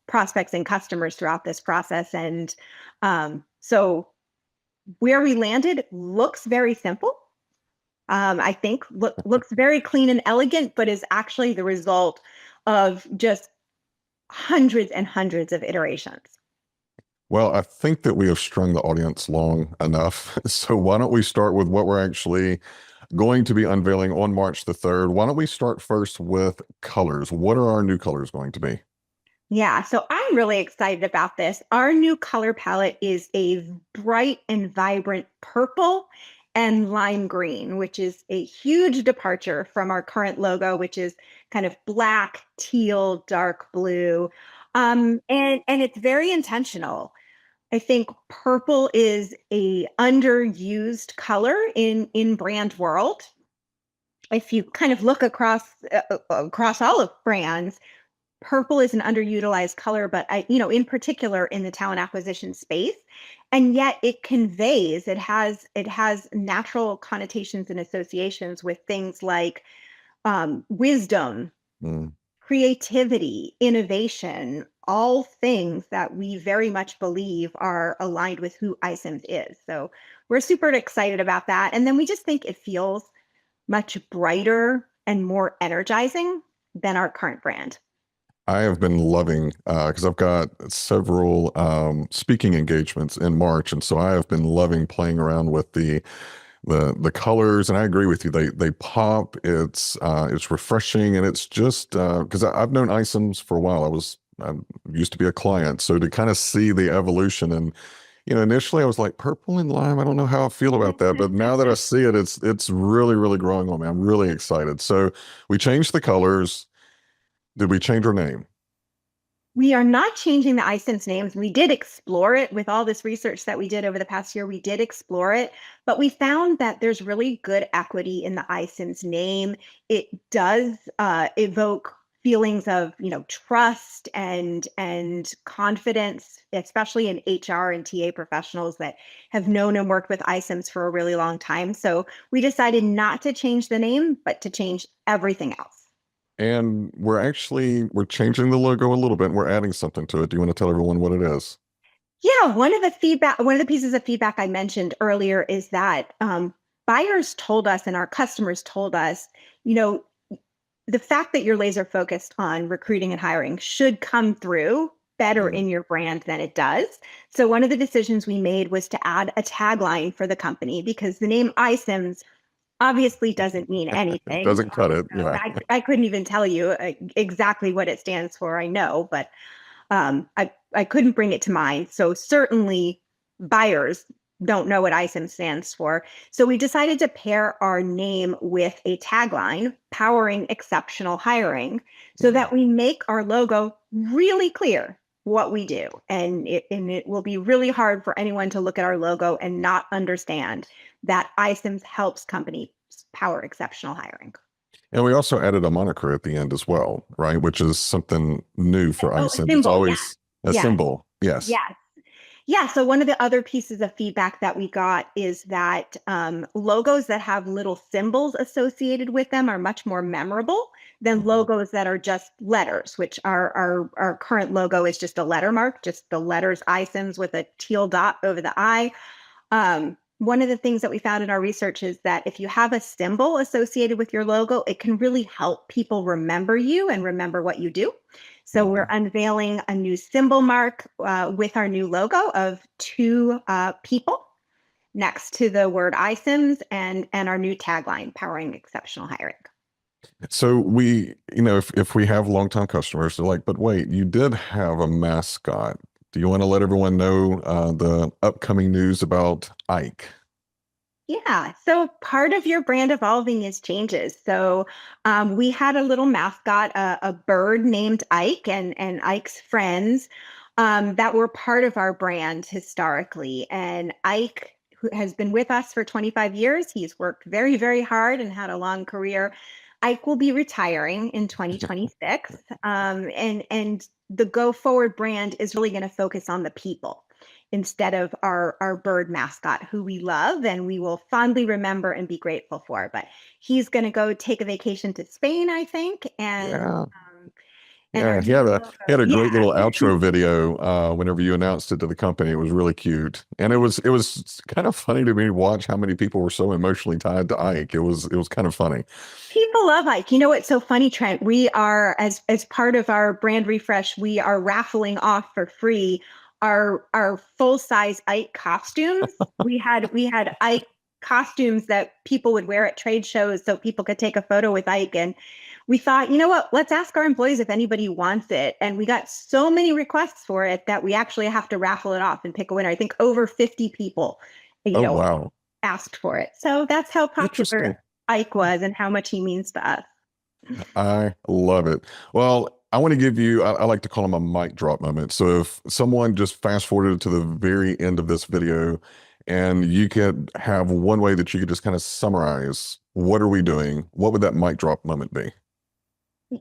prospects and customers throughout this process. And so where we landed looks very simple. I think looks very clean and elegant, but is actually the result of just hundreds and hundreds of iterations. Well, I think that we have strung the audience long enough. So why don't we start with what we're actually going to be unveiling on March the 3rd. Why don't we start first with colors? What are our new colors going to be? Yeah, so I'm really excited about this. Our new color palette is a bright and vibrant purple and lime green, which is a huge departure from our current logo, which is kind of black, teal, dark blue. And it's very intentional. I think purple is a underused color in brand world. If you kind of look across all of brands, purple is an underutilized color, but in particular in the talent acquisition space, and yet it conveys, it has natural connotations and associations with things like wisdom, creativity, innovation, all things that we very much believe are aligned with who iCIMS is. So we're super excited about that. And then we just think it feels much brighter and more energizing than our current brand. I have been loving, because I've got several speaking engagements in March, and so I have been loving playing around with the colors. And I agree with you; they pop. It's refreshing, and it's just because I've known iCIMS for a while. I used to be a client, so to kind of see the evolution, and initially I was like, purple and lime, I don't know how I feel about that, but now that I see it, it's really, really growing on me. I'm really excited. So we changed the colors. Did we change our name? We are not changing the iCIMS names. We did explore it with all this research that we did over the past year. We did explore it, but we found that there's really good equity in the iCIMS name. It does evoke feelings of trust and confidence, especially in HR and TA professionals that have known and worked with iCIMS for a really long time. So we decided not to change the name, but to change everything else. And we're changing the logo a little bit, and we're adding something to it. Do you want to tell everyone what it is? Yeah, one of the pieces of feedback I mentioned earlier is that buyers told us and our customers told us, the fact that you're laser focused on recruiting and hiring should come through better in your brand than it does. So one of the decisions we made was to add a tagline for the company, because the name iCIMS obviously doesn't mean anything. Doesn't cut it. Yeah. I couldn't even tell you exactly what it stands for. I know, but I couldn't bring it to mind. So certainly buyers don't know what iCIMS stands for. So we decided to pair our name with a tagline, powering exceptional hiring, so that we make our logo really clear what we do. And it will be really hard for anyone to look at our logo and not understand that iCIMS helps companies power exceptional hiring. And we also added a moniker at the end as well, right? Which is something new for iCIMS. It's always a symbol. Yes. Yes. Yeah. So one of the other pieces of feedback that we got is that logos that have little symbols associated with them are much more memorable than logos that are just letters, which our current logo is just a letter mark, just the letters iCIMS with a teal dot over the I. One of the things that we found in our research is that if you have a symbol associated with your logo, it can really help people remember you and remember what you do. So we're unveiling a new symbol mark with our new logo of two people next to the word iCIMS and our new tagline, powering exceptional hiring. So we, if we have longtime customers, they're like, but wait, you did have a mascot. Do you want to let everyone know the upcoming news about Ike? Yeah. So part of your brand evolving is changes. So we had a little mascot, a bird named Ike, and Ike's friends that were part of our brand historically. And Ike, who has been with us for 25 years, he's worked very, very hard and had a long career. Ike will be retiring in 2026. And the Go Forward brand is really going to focus on the people instead of our bird mascot, who we love and we will fondly remember and be grateful for. But he's going to go take a vacation to Spain, I think. And Yeah. and our Yeah, new logo, he had a great yeah. little outro video whenever you announced it to the company. It was really cute, and it was kind of funny to me to watch how many people were so emotionally tied to Ike. It was kind of funny. People love Ike. You know what's so funny, Trent? We are, as part of our brand refresh, we are raffling off for free our full size Ike costumes. we had Ike costumes that people would wear at trade shows so people could take a photo with Ike. And we thought, you know what, let's ask our employees if anybody wants it. And we got so many requests for it that we actually have to raffle it off and pick a winner. I think over 50 people, Oh wow, asked for it. So that's how interesting. popular Ike was and how much he means to us. I love it. Well, I want to give you, I like to call them a mic drop moment. So if someone just fast forwarded to the very end of this video and you could have one way that you could just kind of summarize, what are we doing? What would that mic drop moment be?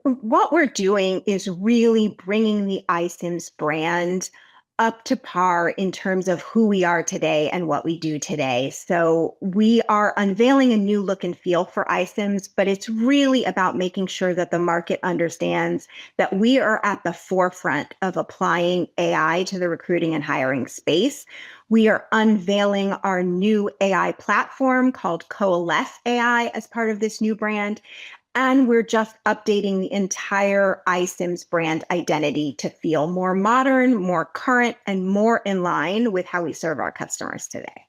What we're doing is really bringing the iCIMS brand up to par in terms of who we are today and what we do today. So we are unveiling a new look and feel for iCIMS, but it's really about making sure that the market understands that we are at the forefront of applying AI to the recruiting and hiring space. We are unveiling our new AI platform called Coalesce AI as part of this new brand. And we're just updating the entire iCIMS brand identity to feel more modern, more current, and more in line with how we serve our customers today.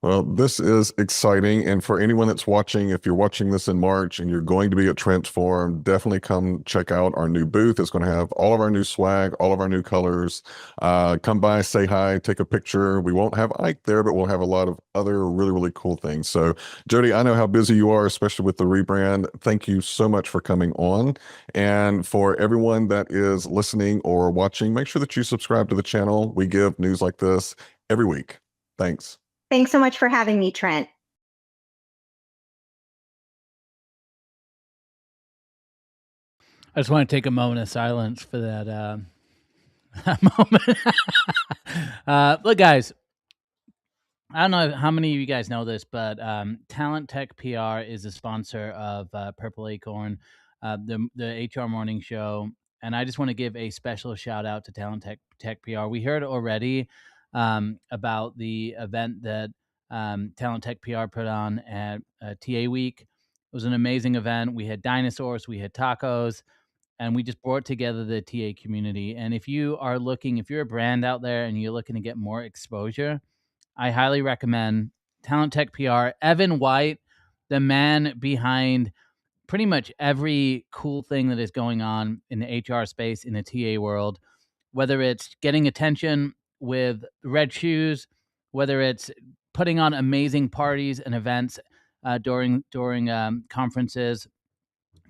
Well, this is exciting. And for anyone that's watching, if you're watching this in March and you're going to be at Transform, definitely come check out our new booth. It's going to have all of our new swag, all of our new colors. Come by, say hi, take a picture. We won't have Ike there, but we'll have a lot of other really, really cool things. So, Jody, I know how busy you are, especially with the rebrand. Thank you so much for coming on. And for everyone that is listening or watching, make sure that you subscribe to the channel. We give news like this every week. Thanks. Thanks so much for having me, Trent. I just want to take a moment of silence for that, that moment. Look, guys, I don't know how many of you guys know this, but Talent Tech PR is a sponsor of Purple Acorn, the HR morning show. And I just want to give a special shout out to Talent Tech PR. We heard already about the event that Talent Tech PR put on at TA Week. It was an amazing event. We had dinosaurs, we had tacos, and we just brought together the TA community. And if you are looking, if you're a brand out there and you're looking to get more exposure, I highly recommend Talent Tech PR. Evan White, the man behind pretty much every cool thing that is going on in the HR space, in the TA world, whether it's getting attention with red shoes, whether it's putting on amazing parties and events during conferences.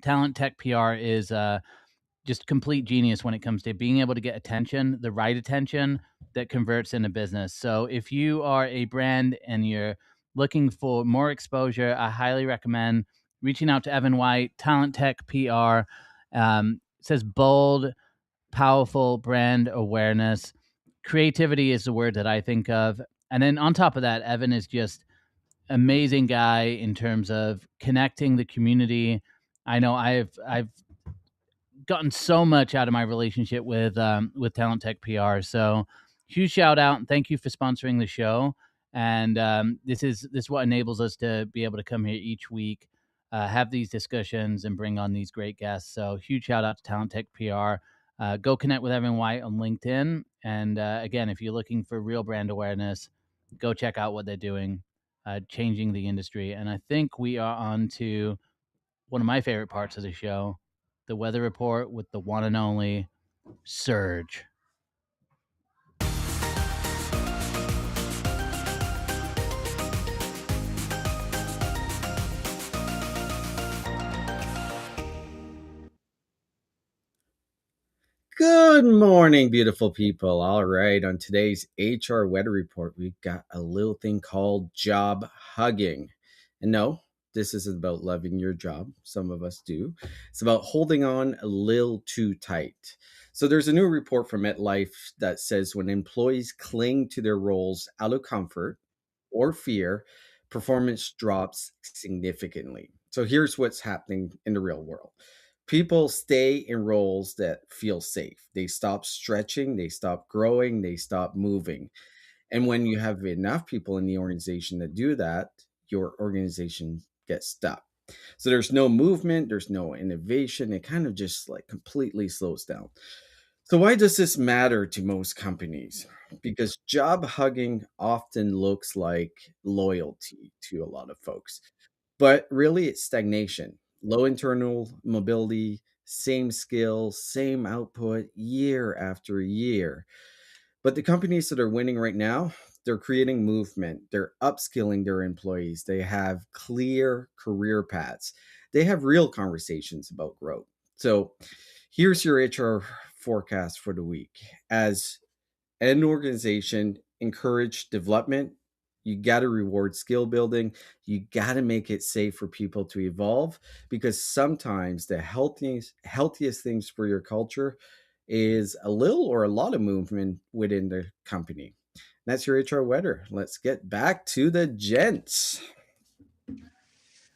Talent Tech PR is just complete genius when it comes to being able to get attention, the right attention that converts into business. So if you are a brand and you're looking for more exposure, I highly recommend reaching out to Evan White, Talent Tech PR. It says bold, powerful brand awareness. Creativity is the word that I think of. And then on top of that, Evan is just amazing guy in terms of connecting the community. I know I've gotten so much out of my relationship with Talent Tech PR. So huge shout out and thank you for sponsoring the show. And this is what enables us to be able to come here each week, have these discussions and bring on these great guests. So huge shout out to Talent Tech PR. Go connect with Evan White on LinkedIn. And again, if you're looking for real brand awareness, go check out what they're doing, changing the industry. And I think we are on to one of my favorite parts of the show, the weather report with the one and only Surge. Good morning, beautiful people. All right, on today's HR Weather Report, we've got a little thing called job hugging. And no, this isn't about loving your job. Some of us do. It's about holding on a little too tight. So there's a new report from MetLife that says when employees cling to their roles out of comfort or fear, performance drops significantly. So here's what's happening in the real world. People stay in roles that feel safe. They stop stretching, they stop growing, they stop moving. And when you have enough people in the organization that do that, your organization gets stuck. So there's no movement, there's no innovation. It kind of just like completely slows down. So why does this matter to most companies? Because job hugging often looks like loyalty to a lot of folks. But really, it's stagnation, low internal mobility, same skills, same output year after year. But the companies that are winning right now, they're creating movement, they're upskilling their employees, they have clear career paths, they have real conversations about growth. So here's your HR forecast for the week. As an organization encourage development, you got to reward skill building, you got to make it safe for people to evolve, because sometimes the healthiest things for your culture is a little or a lot of movement within the company. That's your HR weather. Let's get back to the gents.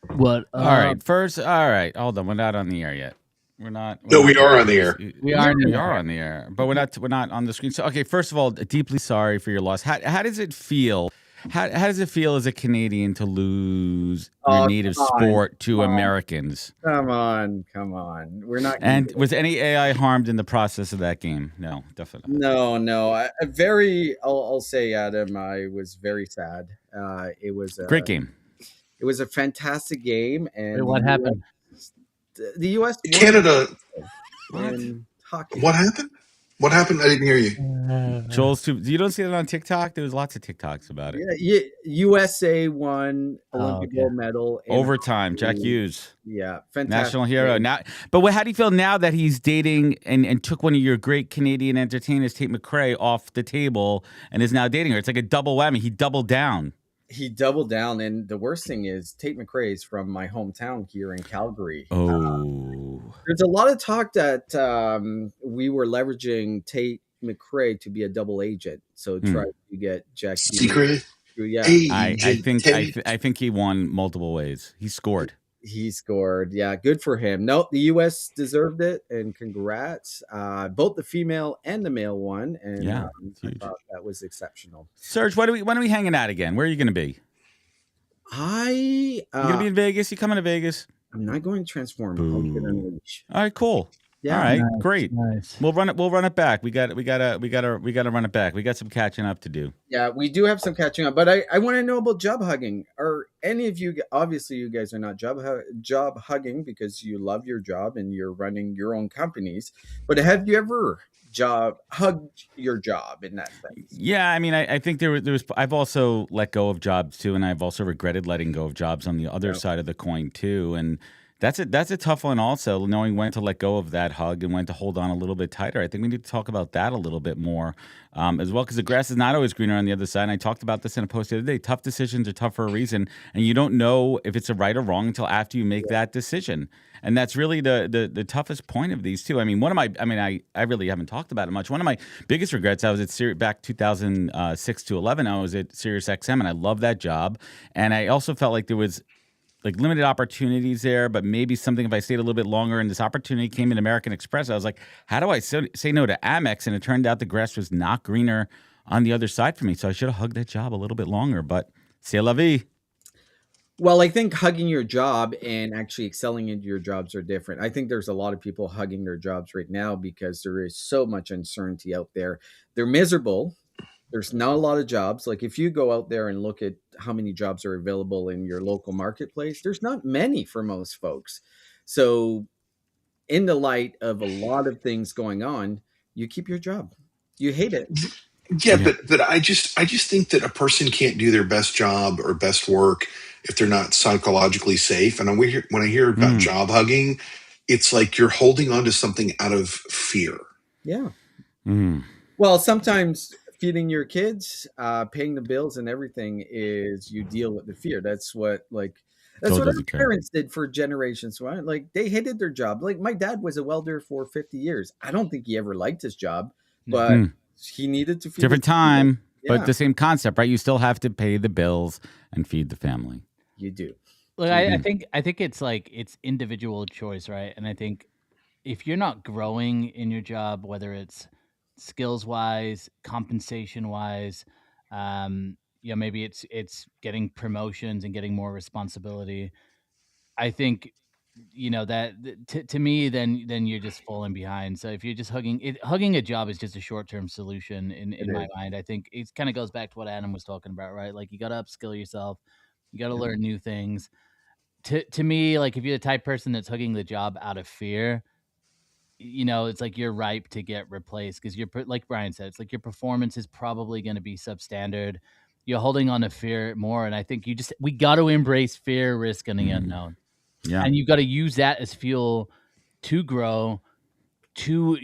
What? All right. First, all right. Hold on. We're not on the air yet. We're not. No, we're we not are there. on the air. We are on We the are air. on the air, but we're not on the screen. So, okay. First of all, deeply sorry for your loss. How does it feel? How does it feel as a Canadian to lose your native come on, sport to come on. Americans? Come on. We're not. And was any AI harmed in the process of that game? No, definitely. No. I'll say, Adam, I was very sad. It was Great game. It was a fantastic game, and Wait, what happened? The U.S. won Canada. in hockey. What happened? What happened? I didn't hear you. Joel's too. You don't see that on TikTok? There was lots of TikToks about it. Yeah, USA won Olympic okay. gold medal in Overtime. Jack hockey. Hughes, Yeah, fantastic. national hero. game. Now, but how do you feel now that he's dating and took one of your great Canadian entertainers, Tate McRae, off the table and is now dating her? It's like a double whammy. He doubled down. He doubled down, and the worst thing is Tate McRae is from my hometown here in Calgary. Oh. There's a lot of talk that we were leveraging Tate McRae to be a double agent, so try to get Jack Hughes. Secret. Yeah, I Agent think Tate. I think he won multiple ways. He scored. he scored. Yeah, good for him. No, the U.S. deserved it, and congrats. Both the female and the male won, and Yeah, I huge. thought that was exceptional. Serge, when are we hanging out again? Where are you going to be? You going to be in Vegas? You coming to Vegas? I'm not going to transform. I'll get Boo. unleash. All right, cool. Yeah, All right, Nice, great. Nice. We'll run it back. We gotta run it back. We got some catching up to do. Yeah, we do have some catching up, but I want to know about job hugging. Are any of you, obviously you guys are not job hugging because you love your job and you're running your own companies, but have you ever hugged your job in that sense? Yeah, I mean, I think there was. I've also let go of jobs too, and I've also regretted letting go of jobs on the other side of the coin too. And that's a tough one also, knowing when to let go of that hug and when to hold on a little bit tighter. I think we need to talk about that a little bit more as well, because the grass is not always greener on the other side. And I talked about this in a post the other day. Tough decisions are tough for a reason, and you don't know if it's a right or wrong until after you make that decision. And that's really the toughest point of these two. I mean, I really haven't talked about it much. One of my biggest regrets, I was at back 2006 to 11. I was at SiriusXM, and I loved that job. And I also felt like there was like limited opportunities there, but maybe something if I stayed a little bit longer. And this opportunity came in American Express. I was like, how do I say no to Amex? And it turned out the grass was not greener on the other side for me. So I should have hugged that job a little bit longer, but c'est la vie. Well, I think hugging your job and actually excelling into your jobs are different. I think there's a lot of people hugging their jobs right now because there is so much uncertainty out there. They're miserable. There's not a lot of jobs. Like if you go out there and look at how many jobs are available in your local marketplace, there's not many for most folks. So in the light of a lot of things going on, you keep your job. You hate it. Yeah, but I just think that a person can't do their best job or best work if they're not psychologically safe. And when I hear about job hugging, it's like you're holding on to something out of fear. Yeah. Mm. Well, sometimes feeding your kids, paying the bills and everything is you deal with the fear. That's what Joel our doesn't care. parents did for generations, right? Like they hated their job. Like my dad was a welder for 50 years. I don't think he ever liked his job, No. but Mm. he needed to feed Different his family. time, but Yeah, the same concept, right? You still have to pay the bills and feed the family. you do. Look, Mm-hmm. I think it's like it's individual choice, right? And I think if you're not growing in your job, whether it's skills wise, compensation wise, maybe it's getting promotions and getting more responsibility. I think that to me, then you're just falling behind. So if you're just hugging a job is just a short term solution It in my is. mind. I think it kind of goes back to what Adam was talking about, right? Like you got to upskill yourself, you got to Yeah. learn new things. To me, like if you're the type person that's hugging the job out of fear, it's like you're ripe to get replaced because like Brian said, it's like your performance is probably going to be substandard. You're holding on to fear more, and I think we got to embrace fear, risk, and the unknown, Yeah. and you've got to use that as fuel to grow, to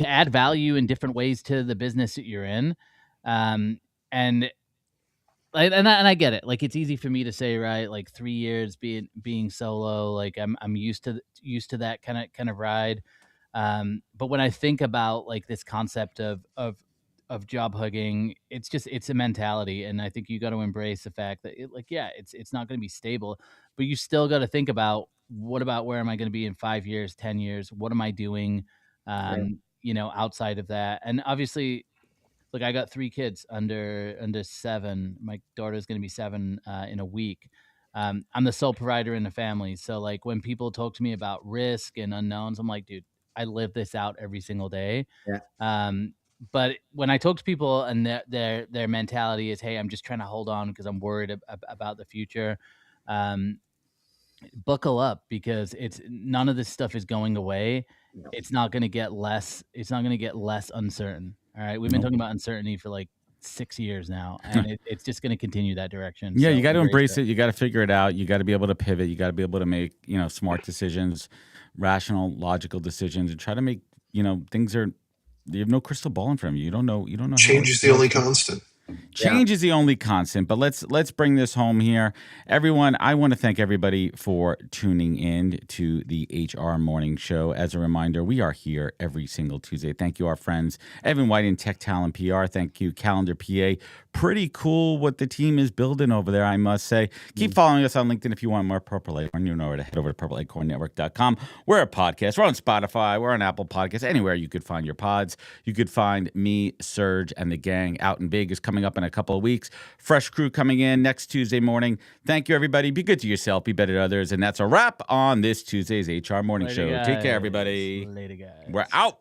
add value in different ways to the business that you're in, and I get it. Like it's easy for me to say, right? Like 3 years being solo, like I'm used to that kind of ride. But when I think about like this concept of job hugging, it's a mentality, and I think you got to embrace the fact that it's not going to be stable, but you still got to think about what about where am I going to be in 5 years, 10 years? What am I doing? Outside of that, and obviously look, I got 3 kids under 7. My daughter's gonna be 7 in a week. I'm the sole provider in the family, so like when people talk to me about risk and unknowns, I'm like, dude, I live this out every single day. Yeah. But when I talk to people and their mentality is, hey, I'm just trying to hold on because I'm worried about the future. Buckle up because it's none of this stuff is going away. No. It's not going to get less. It's not going to get less uncertain. All right, we've been talking about uncertainty for like 6 years now, and it's just going to continue that direction. Yeah, So you got to embrace it. You got to figure it out. You got to be able to pivot. You got to be able to make, smart decisions, rational, logical decisions, and try to make, things are. You have no crystal ball in front of you. You don't know. You don't know. Change is the only constant. Change is the only constant, but let's bring this home here. Everyone, I want to thank everybody for tuning in to the HR Morning Show. As a reminder, we are here every single Tuesday. Thank you, our friends, Evan White and Tech Talent PR. Thank you, Calendar PA. Pretty cool what the team is building over there, I must say. Keep following us on LinkedIn if you want more Purple Acorn. You know where to head over to purpleacornnetwork.com. We're a podcast. We're on Spotify. We're on Apple Podcasts. Anywhere you could find your pods. You could find me, Serge, and the gang out in Vegas coming up in a couple of weeks. Fresh crew coming in next Tuesday morning. Thank you, everybody. Be good to yourself. Be better to others. And that's a wrap on this Tuesday's HR Morning Show. Take care, everybody. Later, guys. We're out.